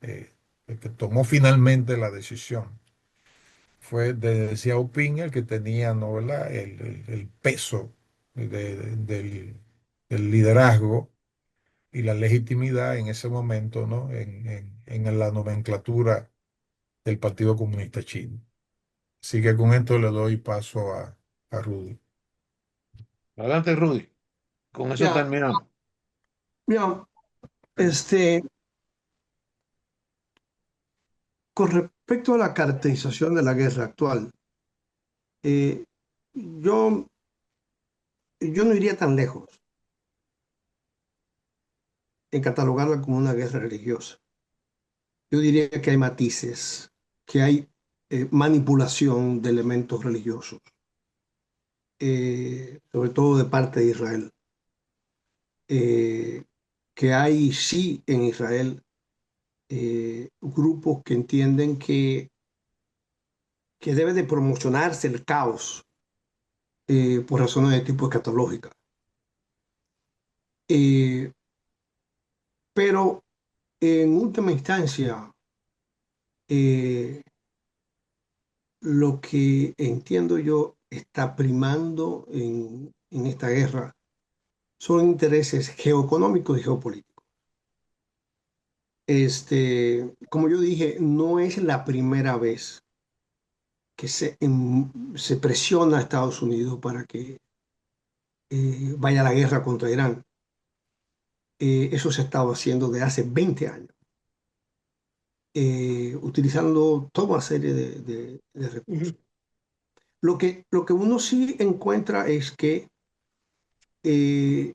eh, el que tomó finalmente la decisión. Fue de Xiaoping el que tenía, ¿no, verdad? El peso del liderazgo y la legitimidad en ese momento, ¿no? En la nomenclatura del Partido Comunista Chino. Así que con esto le doy paso a Rudy. Adelante, Rudy. Con eso Ya, terminamos. ya, con respecto a la caracterización de la guerra actual, eh, yo, yo no iría tan lejos en catalogarla como una guerra religiosa. Yo diría que hay matices, que hay manipulación de elementos religiosos, sobre todo de parte de Israel. Que hay sí en Israel grupos que entienden que debe de promocionarse el caos por razones de tipo escatológica. Eh, pero en última instancia, eh, lo que entiendo yo está primando en esta guerra son intereses geoeconómicos y geopolíticos. Como yo dije, no es la primera vez que se presiona a Estados Unidos para que vaya a la guerra contra Irán. Eso se ha estado haciendo de hace 20 años, utilizando toda una serie de recursos. Lo que uno sí encuentra es que eh,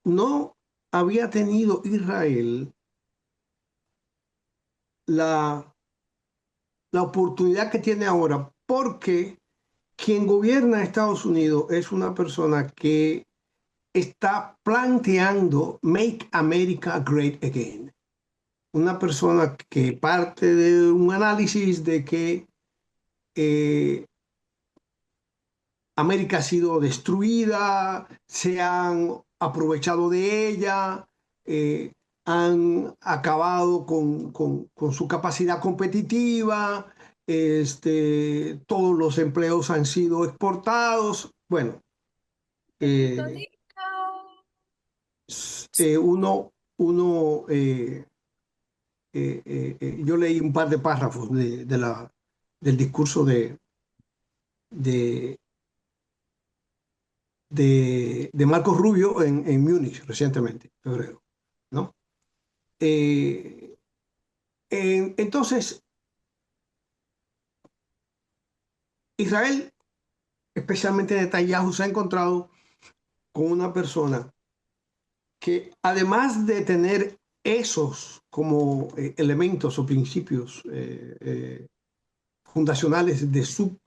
no había tenido Israel la, la oportunidad que tiene ahora, porque quien gobierna Estados Unidos es una persona que está planteando Make America Great Again. Una persona que parte de un análisis de que América ha sido destruida, se han aprovechado de ella, han acabado con su capacidad competitiva, todos los empleos han sido exportados. Bueno, eh, uno yo leí un par de párrafos del discurso de, de Marcos Rubio en Múnich recientemente, en febrero, ¿no? Entonces, Israel, especialmente Netanyahu, se ha encontrado con una persona que, además de tener esos como elementos o principios fundacionales de su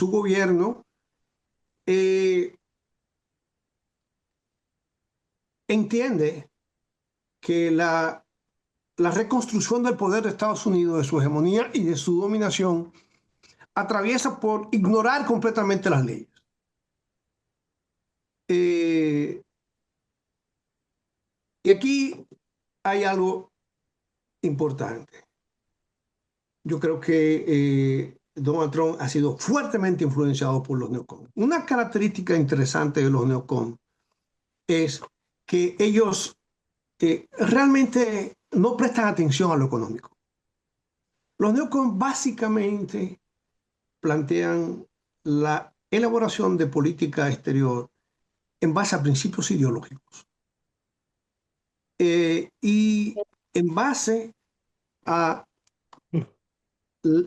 gobierno, entiende que la reconstrucción del poder de Estados Unidos, de su hegemonía y de su dominación, atraviesa por ignorar completamente las leyes. Y aquí hay algo importante. Yo creo que Donald Trump ha sido fuertemente influenciado por los neocons. Una característica interesante de los neocons es que ellos realmente no prestan atención a lo económico. Los neocons básicamente plantean la elaboración de política exterior en base a principios ideológicos y en base a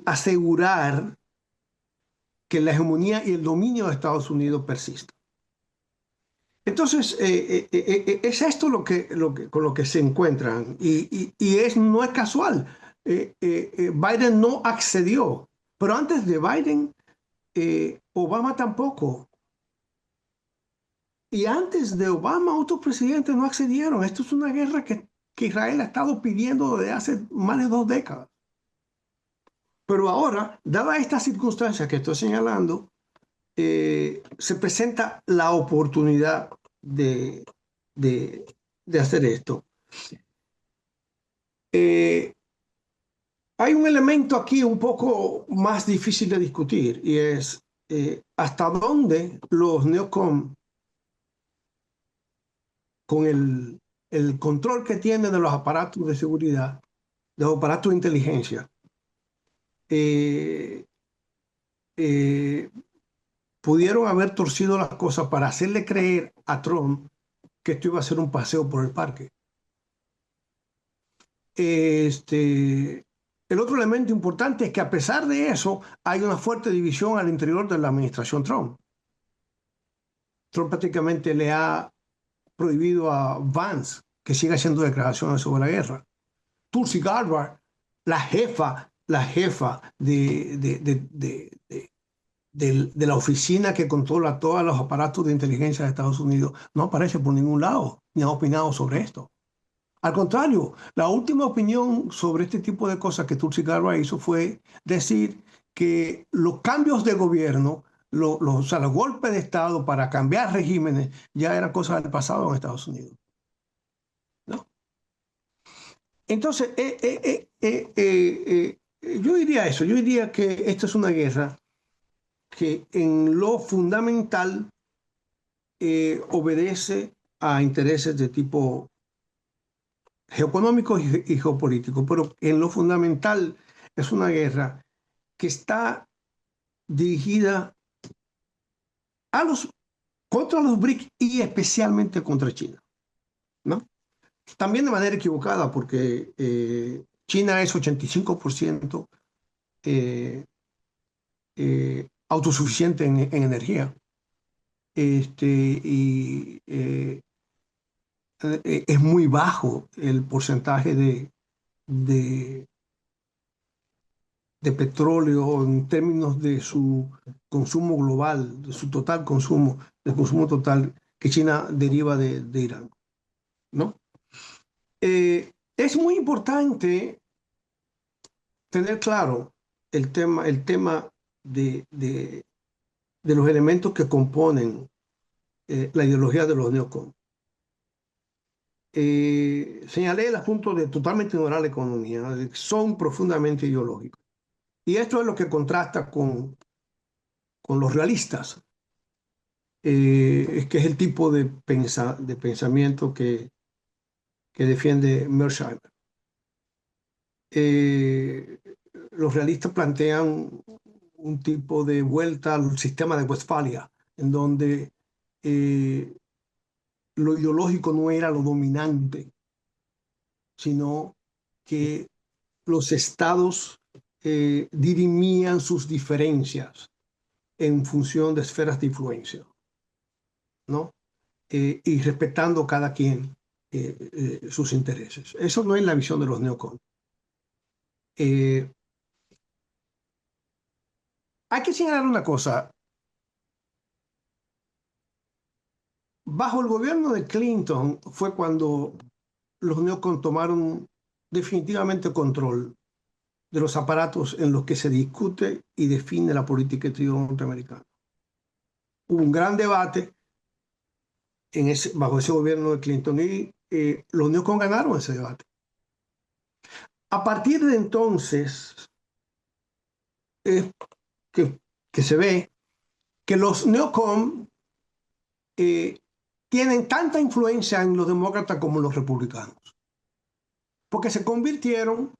asegurar que la hegemonía y el dominio de Estados Unidos persista. Entonces, es esto con lo que se encuentran y no es casual. Biden no accedió, pero antes de Biden, Obama tampoco. Y antes de Obama, otros presidentes no accedieron. Esto es una guerra que Israel ha estado pidiendo desde hace más de 2 décadas. Pero ahora, dada esta circunstancia que estoy señalando, se presenta la oportunidad de hacer esto. Hay un elemento aquí un poco más difícil de discutir y es hasta dónde los neocon, con el control que tienen de los aparatos de seguridad, de los aparatos de inteligencia, pudieron haber torcido las cosas para hacerle creer a Trump que esto iba a ser un paseo por el parque. El otro elemento importante es que a pesar de eso hay una fuerte división al interior de la administración Trump. Trump prácticamente le ha prohibido a Vance que siga haciendo declaraciones sobre la guerra. Tulsi Gabbard, la jefa de la oficina que controla todos los aparatos de inteligencia de Estados Unidos, no aparece por ningún lado ni ha opinado sobre esto. Al contrario, la última opinión sobre este tipo de cosas que Tulsi Gabbard hizo fue decir que los cambios de gobierno, o sea, los golpes de Estado para cambiar regímenes, ya era cosa del pasado en Estados Unidos, ¿no? Entonces, yo diría eso, yo diría que esta es una guerra que en lo fundamental obedece a intereses de tipo geoeconómico y geopolítico, pero en lo fundamental es una guerra que está dirigida contra los BRICS y especialmente contra China, ¿no? También de manera equivocada, porque China es 85% autosuficiente en energía. y es muy bajo el porcentaje de, de petróleo en términos de su consumo global, de su total consumo, del consumo total que China deriva de Irán, ¿no? Es muy importante tener claro el tema de los elementos que componen la ideología de los neocon. Señalé el asunto de totalmente ignorar la economía, de que son profundamente ideológicos. Y esto es lo que contrasta con los realistas, que es el tipo de pensamiento que defiende Mearsheimer. Los realistas plantean un tipo de vuelta al sistema de Westfalia, en donde lo ideológico no era lo dominante, sino que los estados dirimían sus diferencias en función de esferas de influencia, ¿no? Y respetando cada quien sus intereses. Eso no es la visión de los neocon. Hay que señalar una cosa. Bajo el gobierno de Clinton fue cuando los neocon tomaron definitivamente control de los aparatos en los que se discute y define la política exterior norteamericana. Hubo un gran debate bajo ese gobierno de Clinton y los neocon ganaron ese debate. A partir de entonces, que se ve que los neocon tienen tanta influencia en los demócratas como en los republicanos, porque se convirtieron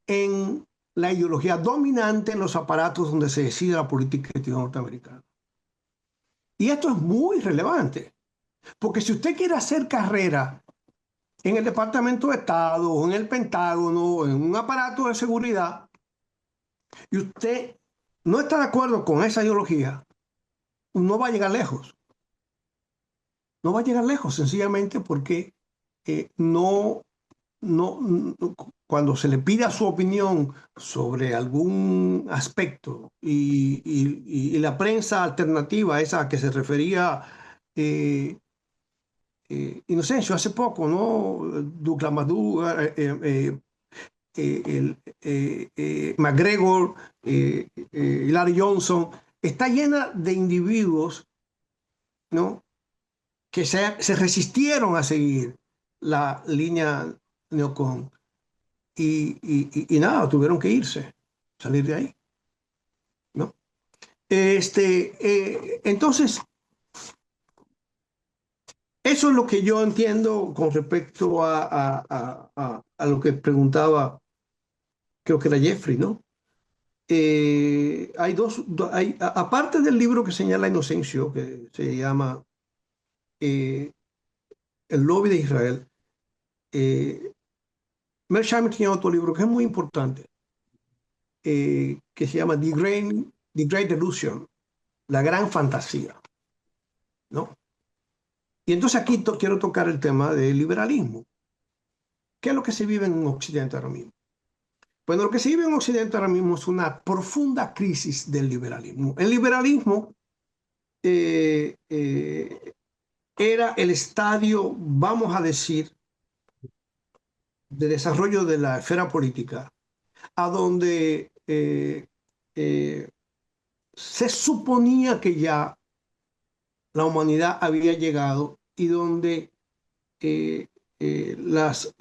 en la ideología dominante en los aparatos donde se decide la política exterior norteamericana. Y esto es muy relevante, porque si usted quiere hacer carrera en el Departamento de Estado o en el Pentágono o en un aparato de seguridad y usted no está de acuerdo con esa ideología, no va a llegar lejos. No va a llegar lejos sencillamente porque no, cuando se le pida su opinión sobre algún aspecto y la prensa alternativa, esa a que se refería Inocencio hace poco, ¿no? Douglas Madu, McGregor, Larry Johnson, está llena de individuos, ¿no? Que se resistieron a seguir la línea neocon y nada, tuvieron que irse, salir de ahí, ¿no? Entonces, eso es lo que yo entiendo con respecto a lo que preguntaba, creo que era Jeffrey, ¿no? Aparte del libro que señala Inocencio, que se llama El lobby de Israel, Mearsheimer tiene otro libro que es muy importante, que se llama The Great Delusion, la gran fantasía, ¿no? Y entonces aquí quiero tocar el tema del liberalismo. ¿Qué es lo que se vive en Occidente ahora mismo? Bueno, lo que se vive en Occidente ahora mismo es una profunda crisis del liberalismo. El liberalismo era el estadio, vamos a decir, de desarrollo de la esfera política, a donde se suponía que ya la humanidad había llegado y donde las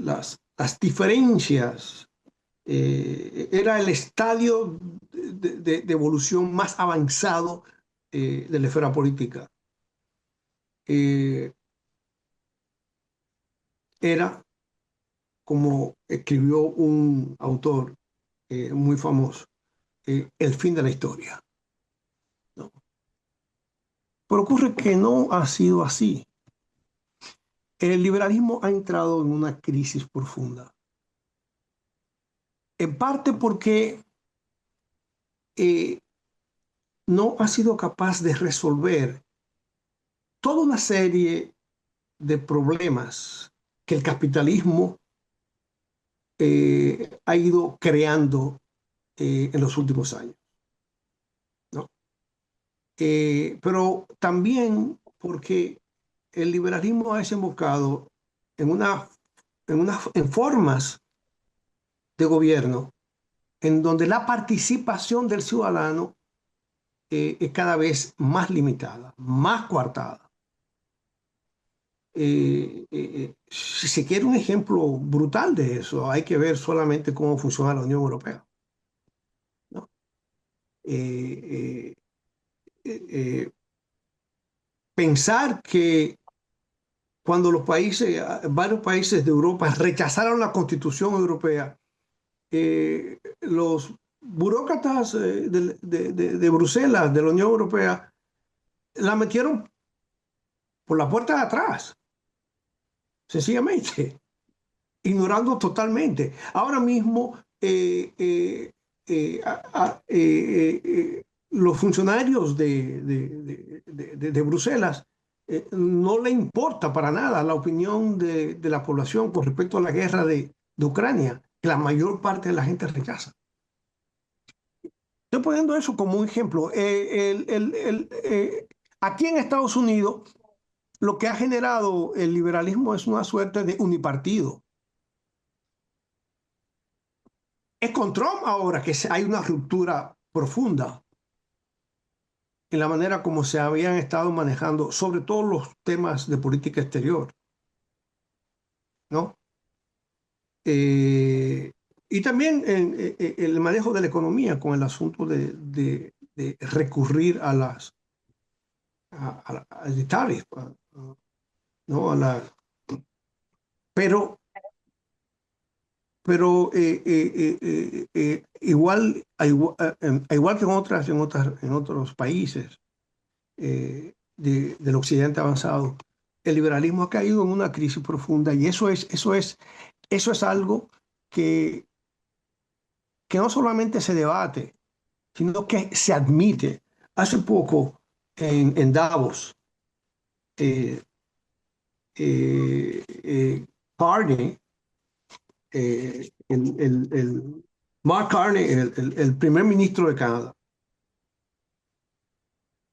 diferencias era el estadio de evolución más avanzado de la esfera política. Era, como escribió un autor muy famoso, el fin de la historia, ¿no? Pero ocurre que no ha sido así. El liberalismo ha entrado en una crisis profunda. En parte porque no ha sido capaz de resolver toda una serie de problemas que el capitalismo ha ido creando en los últimos años, ¿no? Pero también porque el liberalismo ha desembocado en formas de gobierno en donde la participación del ciudadano es cada vez más limitada, más coartada. Si se quiere un ejemplo brutal de eso, hay que ver solamente cómo funciona la Unión Europea, ¿no? Eh, Pensar que cuando varios países de Europa rechazaron la Constitución Europea, los burócratas de Bruselas, de la Unión Europea, la metieron por la puerta de atrás, sencillamente, ignorando totalmente. Ahora mismo, los funcionarios de Bruselas no le importa para nada la opinión de la población con respecto a la guerra de Ucrania, que la mayor parte de la gente rechaza. Estoy poniendo eso como un ejemplo. Aquí en Estados Unidos, lo que ha generado el liberalismo es una suerte de unipartido. Es con Trump ahora que hay una ruptura profunda en la manera como se habían estado manejando, sobre todo los temas de política exterior, ¿no? Y también en el manejo de la economía con el asunto de recurrir a las tarifas, ¿no? Pero igual que en otros países del occidente avanzado, el liberalismo ha caído en una crisis profunda y eso es algo que no solamente se debate, sino que se admite. Hace poco en Davos, Carney, Mark Carney, el primer ministro de Canadá,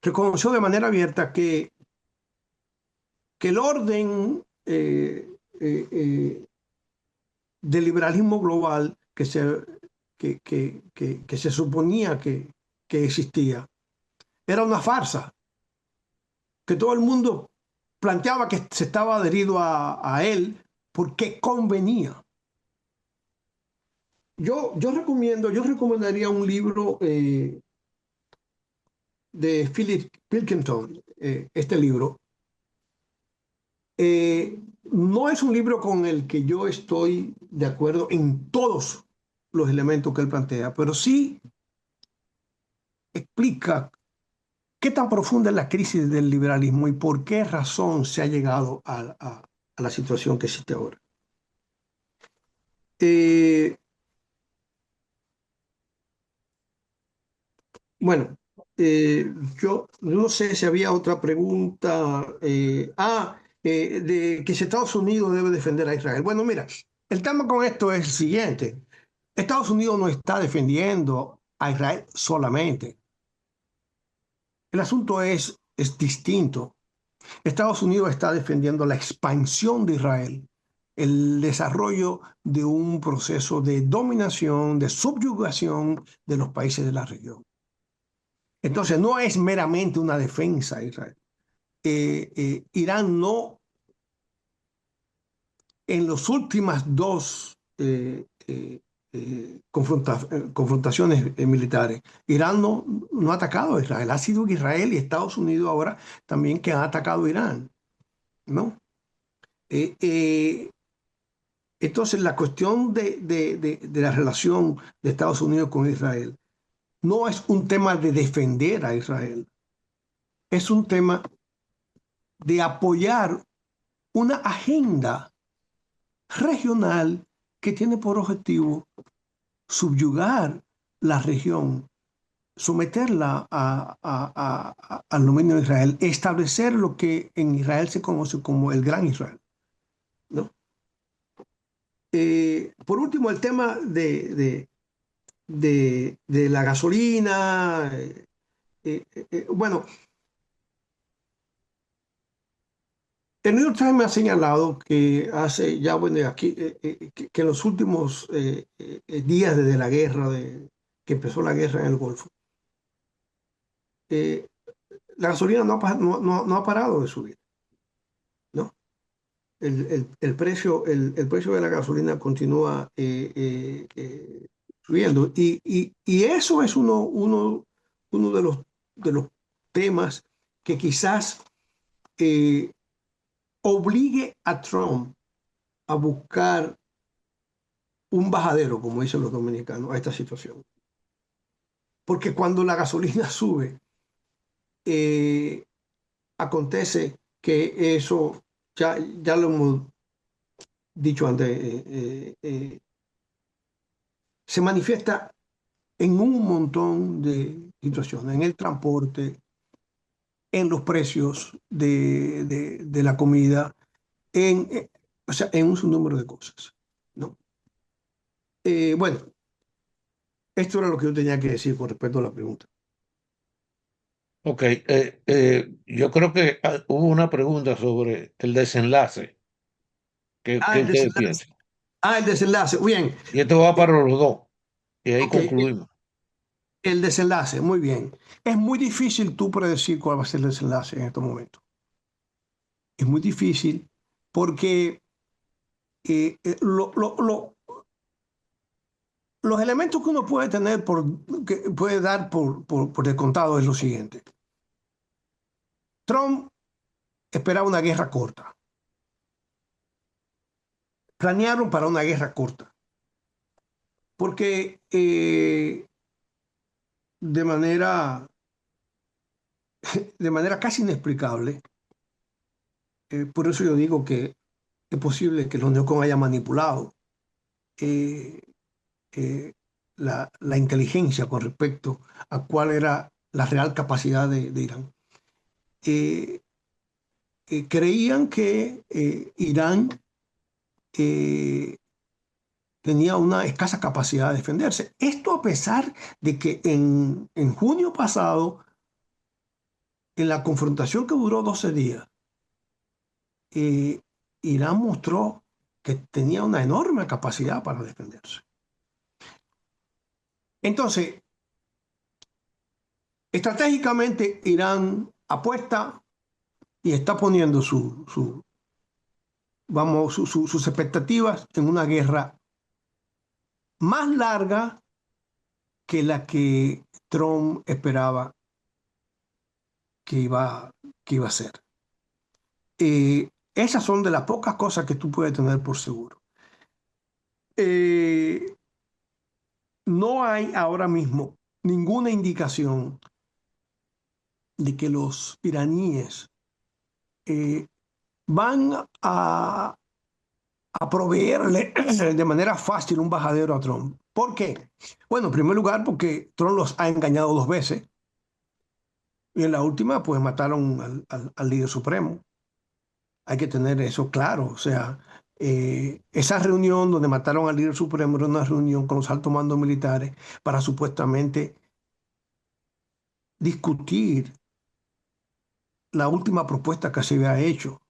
reconoció de manera abierta que el orden del liberalismo global que se suponía que existía era una farsa, que todo el mundo planteaba que se estaba adherido a él porque convenía. Yo recomendaría un libro de Philip Pilkington, este libro. No es un libro con el que yo estoy de acuerdo en todos los elementos que él plantea, pero sí explica qué tan profunda es la crisis del liberalismo y por qué razón se ha llegado a la situación que existe ahora. Bueno, yo no sé si había otra pregunta. De que si Estados Unidos debe defender a Israel. Bueno, mira, el tema con esto es el siguiente. Estados Unidos no está defendiendo a Israel solamente. El asunto es distinto. Estados Unidos está defendiendo la expansión de Israel, el desarrollo de un proceso de dominación, de subyugación de los países de la región. Entonces, no es meramente una defensa de Israel. Irán no, en las últimas dos confrontaciones militares, Irán no ha atacado a Israel. Ha sido Israel y Estados Unidos ahora también que han atacado a Irán, ¿no? Entonces, la cuestión de la relación de Estados Unidos con Israel no es un tema de defender a Israel, es un tema de apoyar una agenda regional que tiene por objetivo subyugar la región someterla al dominio de Israel, establecer lo que en Israel se conoce como el Gran Israel, ¿no? Por último, el tema de la gasolina. Bueno, el New York Times ha señalado que hace ya, bueno, aquí, que en los últimos días desde la guerra, que empezó la guerra en el Golfo, eh, la gasolina no ha parado de subir, ¿no? El precio de la gasolina continúa subiendo. Y eso es uno de los temas que quizás obligue a Trump a buscar un bajadero, como dicen los dominicanos, a esta situación. Porque cuando la gasolina sube, acontece que eso, ya lo hemos dicho antes, se manifiesta en un montón de situaciones, en el transporte, en los precios de la comida, o sea, en un sinnúmero de cosas, ¿no? Bueno, esto era lo que yo tenía que decir con respecto a la pregunta. Ok, yo creo que hubo una pregunta sobre el desenlace. ¿Qué El ustedes desenlace. piensan? El desenlace. Bien. Y esto va para los dos. Y ahí Ok, concluimos. el desenlace, muy bien. Es muy difícil tú predecir cuál va a ser el desenlace en estos momentos. Es muy difícil porque eh, eh, lo- lo- lo- los elementos que uno puede tener, que puede dar por descontado es lo siguiente. Trump esperaba una guerra corta. Planearon para una guerra corta. Porque de manera, de manera casi inexplicable, por eso yo digo que es posible que los neocons hayan manipulado eh, eh, la inteligencia con respecto a cuál era la real capacidad de Irán. Eh, Creían que Irán eh, tenía una escasa capacidad de defenderse. Esto a pesar de que en junio pasado, en la confrontación que duró 12 días, eh, Irán mostró que tenía una enorme capacidad para defenderse. Entonces, estratégicamente, Irán apuesta y está poniendo sus expectativas en una guerra más larga que la que Trump esperaba que iba a ser. Esas son de las pocas cosas que tú puedes tener por seguro. Eh, no hay ahora mismo ninguna indicación de que los iraníes eh, van a proveerle de manera fácil un bajadero a Trump. ¿Por qué? Bueno, en primer lugar, porque Trump los ha engañado 2 veces. Y en la última, pues mataron al líder supremo. Hay que tener eso claro. O sea, esa reunión donde mataron al líder supremo era una reunión con los altos mandos militares para supuestamente discutir la última propuesta que se había hecho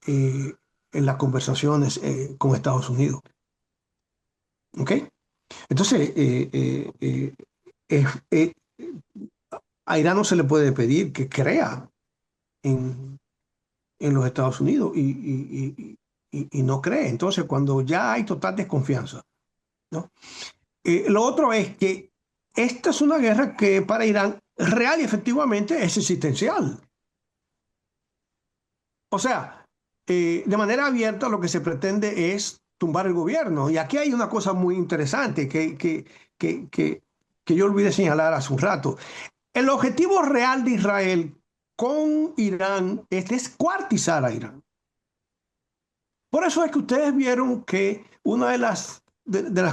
eh, en las conversaciones con Estados Unidos. ¿Ok? Entonces, eh, eh, a Irán no se le puede pedir que crea en, en los Estados Unidos y no cree. Entonces, cuando ya hay total desconfianza, ¿no? Lo otro es que esta es una guerra que para Irán real y efectivamente es existencial. O sea, de manera abierta lo que se pretende es tumbar el gobierno. Y aquí hay una cosa muy interesante que yo olvidé señalar hace un rato. El objetivo real de Israel con Irán es descuartizar a Irán. Por eso es que ustedes vieron que una de las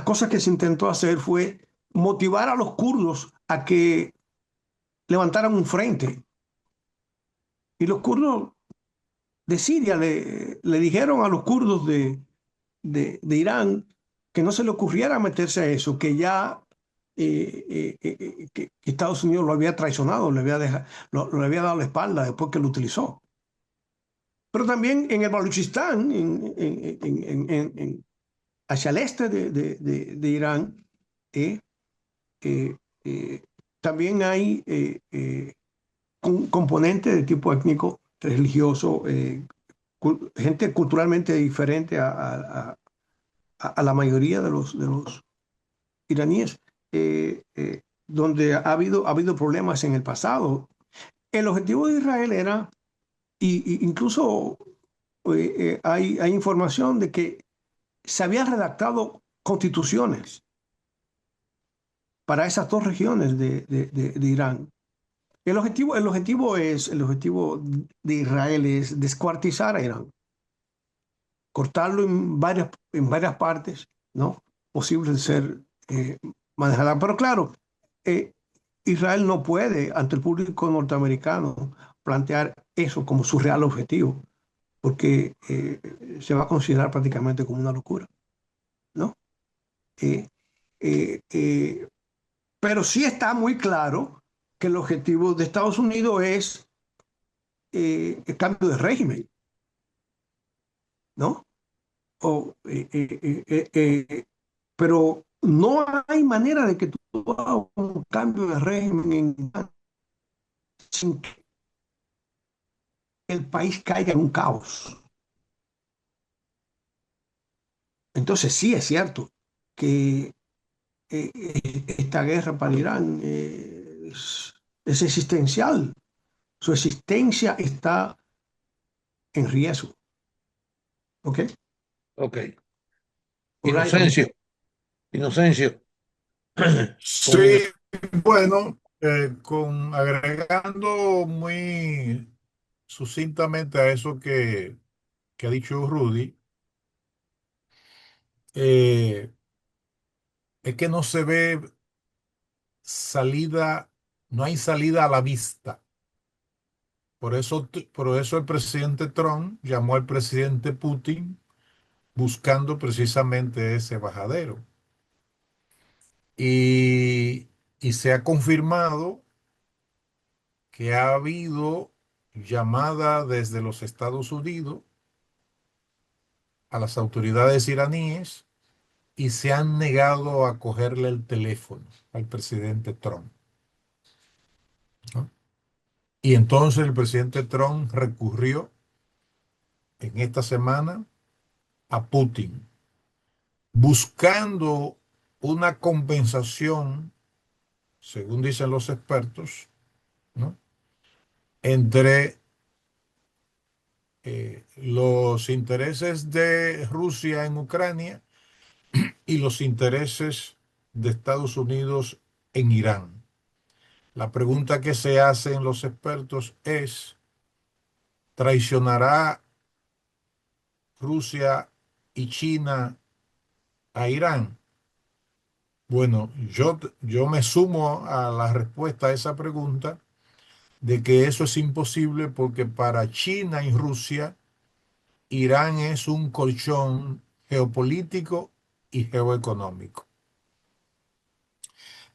cosas que se intentó hacer fue motivar a los kurdos a que levantaran un frente. Y los kurdos de Siria le dijeron a los kurdos de Irán que no se le ocurriera meterse a eso, que ya que Estados Unidos lo había traicionado, le había dado la espalda después que lo utilizó. Pero también en el Baluchistán, hacia el este de Irán, eh, eh, eh, también hay un componente de tipo étnico, religioso, gente culturalmente diferente a la mayoría de los iraníes, donde ha habido problemas en el pasado. El objetivo de Israel era, y incluso hay información de que se habían redactado constituciones para esas dos regiones de Irán. El objetivo de Israel es descuartizar a Irán, cortarlo en varias partes, ¿no? Posible de ser manejada. Pero claro, eh, Israel no puede, ante el público norteamericano, plantear eso como su real objetivo, porque se va a considerar prácticamente como una locura, ¿no? Eh, eh, eh, pero sí está muy claro que el objetivo de Estados Unidos es el cambio de régimen, ¿no? O, pero no hay manera de que tú hagas un cambio de régimen sin que el país caiga en un caos. Entonces sí es cierto que esta guerra para Irán es existencial. Su existencia está en riesgo. ¿Ok? Ok. All right. Inocencio. Sí, bueno, agregando muy sucintamente a eso que ha dicho Rudy, es que no se ve salida, no hay salida a la vista. Por eso el presidente Trump llamó al presidente Putin buscando precisamente ese bajadero. Y, y se ha confirmado que ha habido llamada desde los Estados Unidos a las autoridades iraníes y se han negado a cogerle el teléfono al presidente Trump, ¿no? Y entonces el presidente Trump recurrió en esta semana a Putin, buscando una compensación, según dicen los expertos, ¿no?, entre los intereses de Rusia en Ucrania y los intereses de Estados Unidos en Irán. La pregunta que se hacen los expertos es: ¿traicionará Rusia y China a Irán? Bueno, yo me sumo a la respuesta a esa pregunta de que eso es imposible, porque para China y Rusia, Irán es un colchón geopolítico y geoeconómico.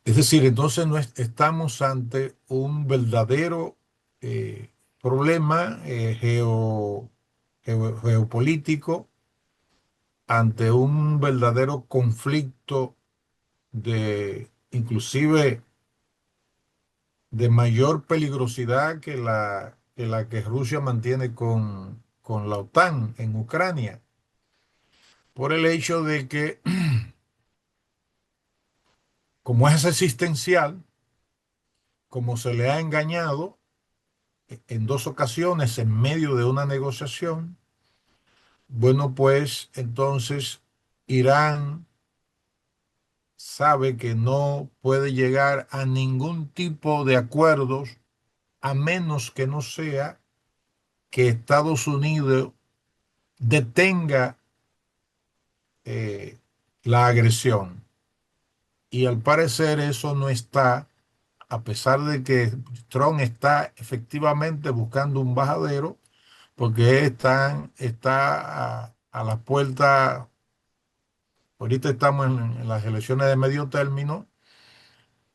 Es decir, entonces no estamos ante un verdadero problema geopolítico, ante un verdadero conflicto inclusive de mayor peligrosidad que Rusia mantiene con la OTAN en Ucrania, por el hecho de que, como es existencial, como se le ha engañado en dos ocasiones en medio de una negociación, bueno, pues entonces Irán sabe que no puede llegar a ningún tipo de acuerdos a menos que no sea que Estados Unidos detenga la agresión. Y al parecer eso no está a pesar de que Trump está efectivamente buscando un bajadero, porque está a la puerta, ahorita estamos en las elecciones de medio término,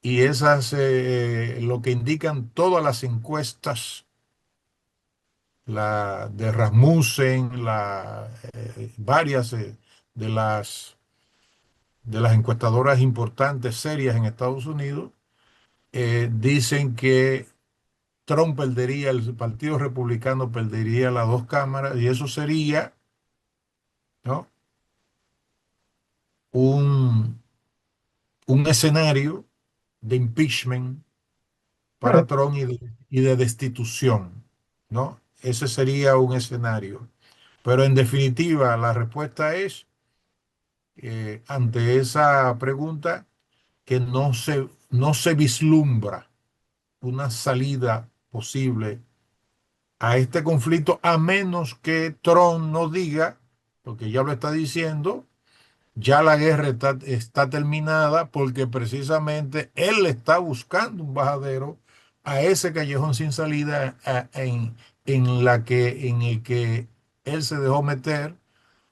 y esas, lo que indican todas las encuestas, la de Rasmussen, varias de las encuestadoras importantes, serias en Estados Unidos, dicen que Trump perdería, el Partido Republicano perdería las dos cámaras, y eso sería, ¿no?, un, un escenario de impeachment para Trump y de destitución, ¿no? Ese sería un escenario. Pero en definitiva, la respuesta es, ante esa pregunta, que no se vislumbra una salida posible a este conflicto, a menos que Trump no diga, porque ya lo está diciendo, ya la guerra está terminada, porque precisamente él está buscando un bajadero a ese callejón sin salida, en el que él se dejó meter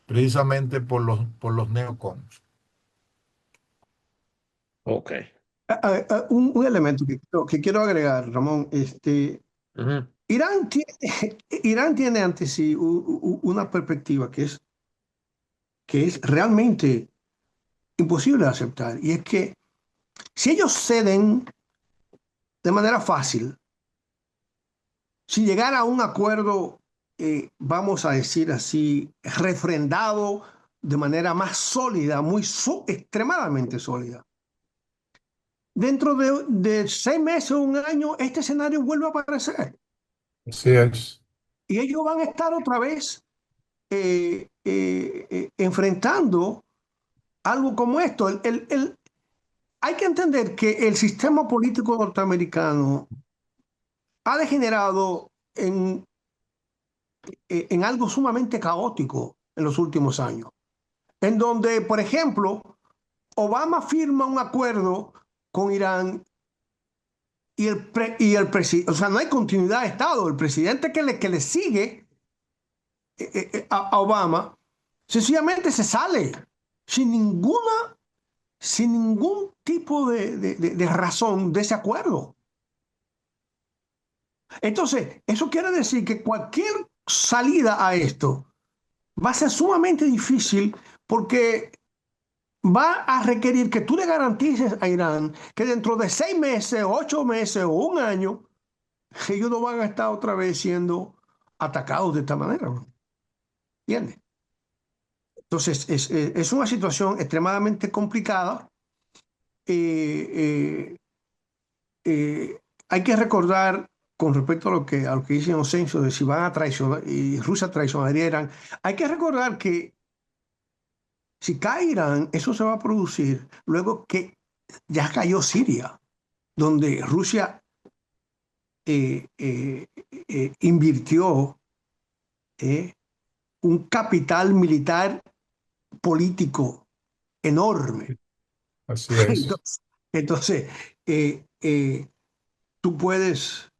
precisamente por los neocons. Ok. Un elemento que quiero agregar, Ramón, Ujú. Irán tiene, Irán tiene ante sí una perspectiva que es realmente imposible de aceptar, y es que si ellos ceden de manera fácil, si llegara a un acuerdo, vamos a decir así, refrendado de manera más sólida, extremadamente sólida, dentro de 6 meses o un año, este escenario vuelve a aparecer. Así es. Y ellos van a estar otra vez enfrentando algo como esto. Hay que entender que el sistema político norteamericano ha degenerado en algo sumamente caótico en los últimos años, en donde, por ejemplo, Obama firma un acuerdo con Irán y el presidente, o sea, no hay continuidad de Estado. El presidente que le sigue a Obama sencillamente se sale sin ningún tipo de razón de ese acuerdo. Entonces, eso quiere decir que cualquier salida a esto va a ser sumamente difícil, porque va a requerir que tú le garantices a Irán que dentro de 6 meses, 8 meses o un año, ellos no van a estar otra vez siendo atacados de esta manera, ¿no? ¿Entiendes? Entonces, es una situación extremadamente complicada. Eh, Hay que recordar, con respecto a lo que dice Inocencio, de si van a traicionar y Rusia traicionaría a Irán, hay que recordar que si cae Irán, eso se va a producir luego que ya cayó Siria, donde Rusia invirtió un capital militar político enorme. Así es. Entonces, tú puedes,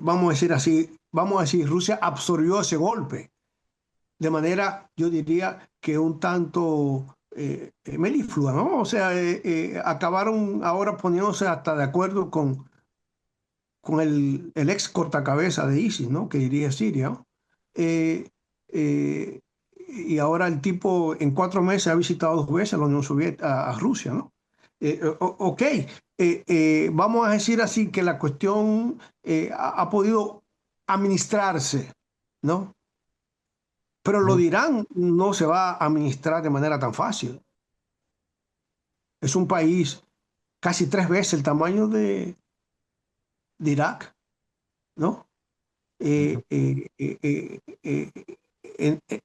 vamos a decir, Rusia absorbió ese golpe de manera, yo diría, que un tanto meliflua, ¿no? O sea, acabaron ahora poniéndose hasta de acuerdo con el ex cortacabeza de ISIS, ¿no?, que dirige Siria, ¿no? Eh, eh, y ahora el tipo en 4 meses ha visitado 2 veces a la Unión Soviética, a Rusia, ¿no? Ok, vamos a decir así que la cuestión ha podido administrarse, ¿no? Pero lo de Irán no se va a administrar de manera tan fácil. Es un país casi 3 veces el tamaño de Irak, ¿no?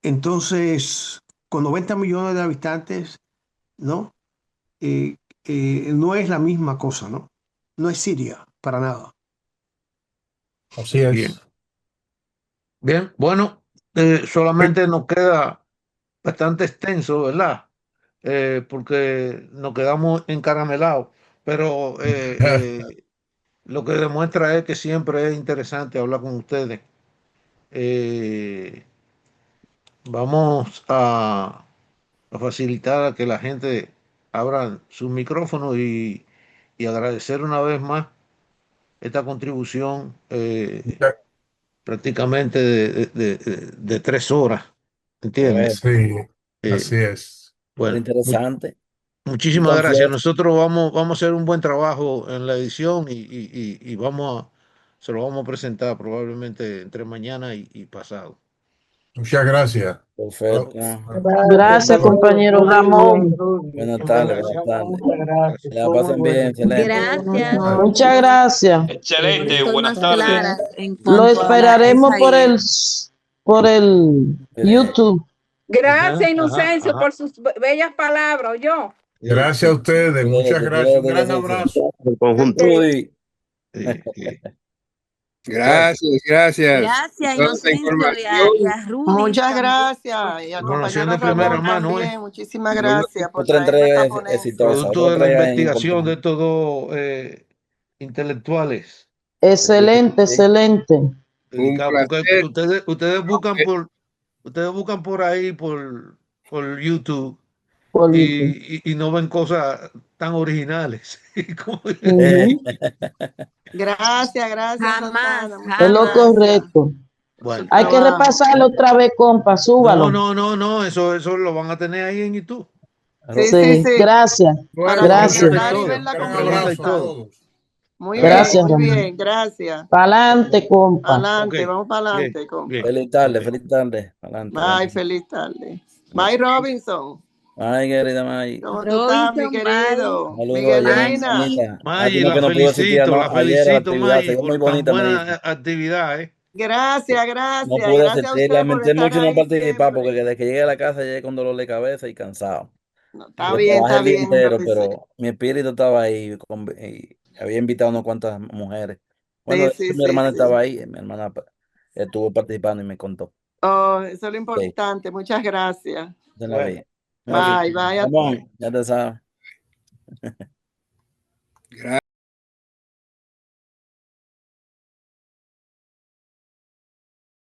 Entonces, con 90 millones de habitantes, ¿no? No es la misma cosa, ¿no? No es Siria, para nada. Así Bien, es. bien. Bueno, solamente nos queda bastante extenso, ¿verdad? porque nos quedamos encaramelados. Pero lo que demuestra es que siempre es interesante hablar con ustedes. Eh, Vamos a facilitar a que la gente abra sus micrófonos y agradecer una vez más esta contribución prácticamente de 3 horas, ¿entiendes? Bueno, Sí, Eh, así es. pero bueno, interesante. Y muchísimas tan gracias. fuerte. Nosotros vamos a hacer un buen trabajo en la edición y se lo vamos a presentar probablemente entre mañana y pasado. Muchas gracias. Perfecto. Gracias, compañero Ramón. Buenas Muchas tardes, buenas gracias. tardes. Muchas gracias. Que la Fue muy pasen bien, bueno. excelente. Gracias. Muchas gracias. Excelente, Estoy buenas más tardes. clara en Lo cuanto a esperaremos esa idea. por el YouTube. Gracias, Ajá, Inocencio, ajá. por sus bellas palabras, yo. Sí, Gracias a sí, ustedes, muchas gracias. Un gran abrazo. El conjunto. Rudy. sí. Gracias, gracias. Gracias, Toda esta Inocencio, información. y a Rudy Muchas también. gracias. Y al Información compañero de primera Ramón mano, también. Muchísimas Bueno, gracias por Otra traernos entrega esta ponencia. exitosa, producto otra de la entrega investigación de importante. estos dos intelectuales Excelente, excelente. un dedicados, porque placer. ustedes buscan por ahí por YouTube Polito. y no ven cosas tan originales. Como- Eh, Ujú. Gracias, gracias, Jamás, Santana. Es Muchas lo jamás. gracias correcto. por su Bueno, Hay que trabajo. repasarlo otra vez, compa. no, Súbalo. no, no, no, eso lo van a tener ahí en YouTube. Sí, Ro- sí, Sí, sí. gracias. Para Bueno, muchas Completa y Gracias. comentar y ver todo, gracias. Un la gran completa y abrazo a conferencia. todo. todos. Gracias, Muy Ramón. bien, gracias. Pa'lante, compa. Ok, Adelante, vamos para bien, adelante, compa. bien, Feliz tarde, ok. feliz tarde. Adelante, Bye, adelante. feliz tarde. Bien. Bye, Robinson. Ay, querida May. ¿Cómo tú estás, mi Robinson, bye. querido? Saludos allá, Bye. Miguelita. Maggie, Lástima que no pudo asistir la ayer a la felicito, actividad. Se Maggie, ve muy por tan bonita, me dice. buena actividad, ¿eh? Gracias, No gracias. Y pude gracias a asistir. usted por Lamenté estar mucho no ahí participar porque siempre. desde que llegué a la casa llegué con dolor de cabeza y cansado. No, Yo trabajé el día está bien, entero, Robinson. pero mi espíritu estaba ahí y había invitado a unas cuantas mujeres. Bueno, Sí, de sí, hecho, mi sí, hermana estaba sí. ahí, mi hermana estuvo participando y me contó. Oh, eso es lo Sí, importante. Muchas gracias. de la Bueno, vida. está bien. Bye, bye. Ramón, ya te sabes.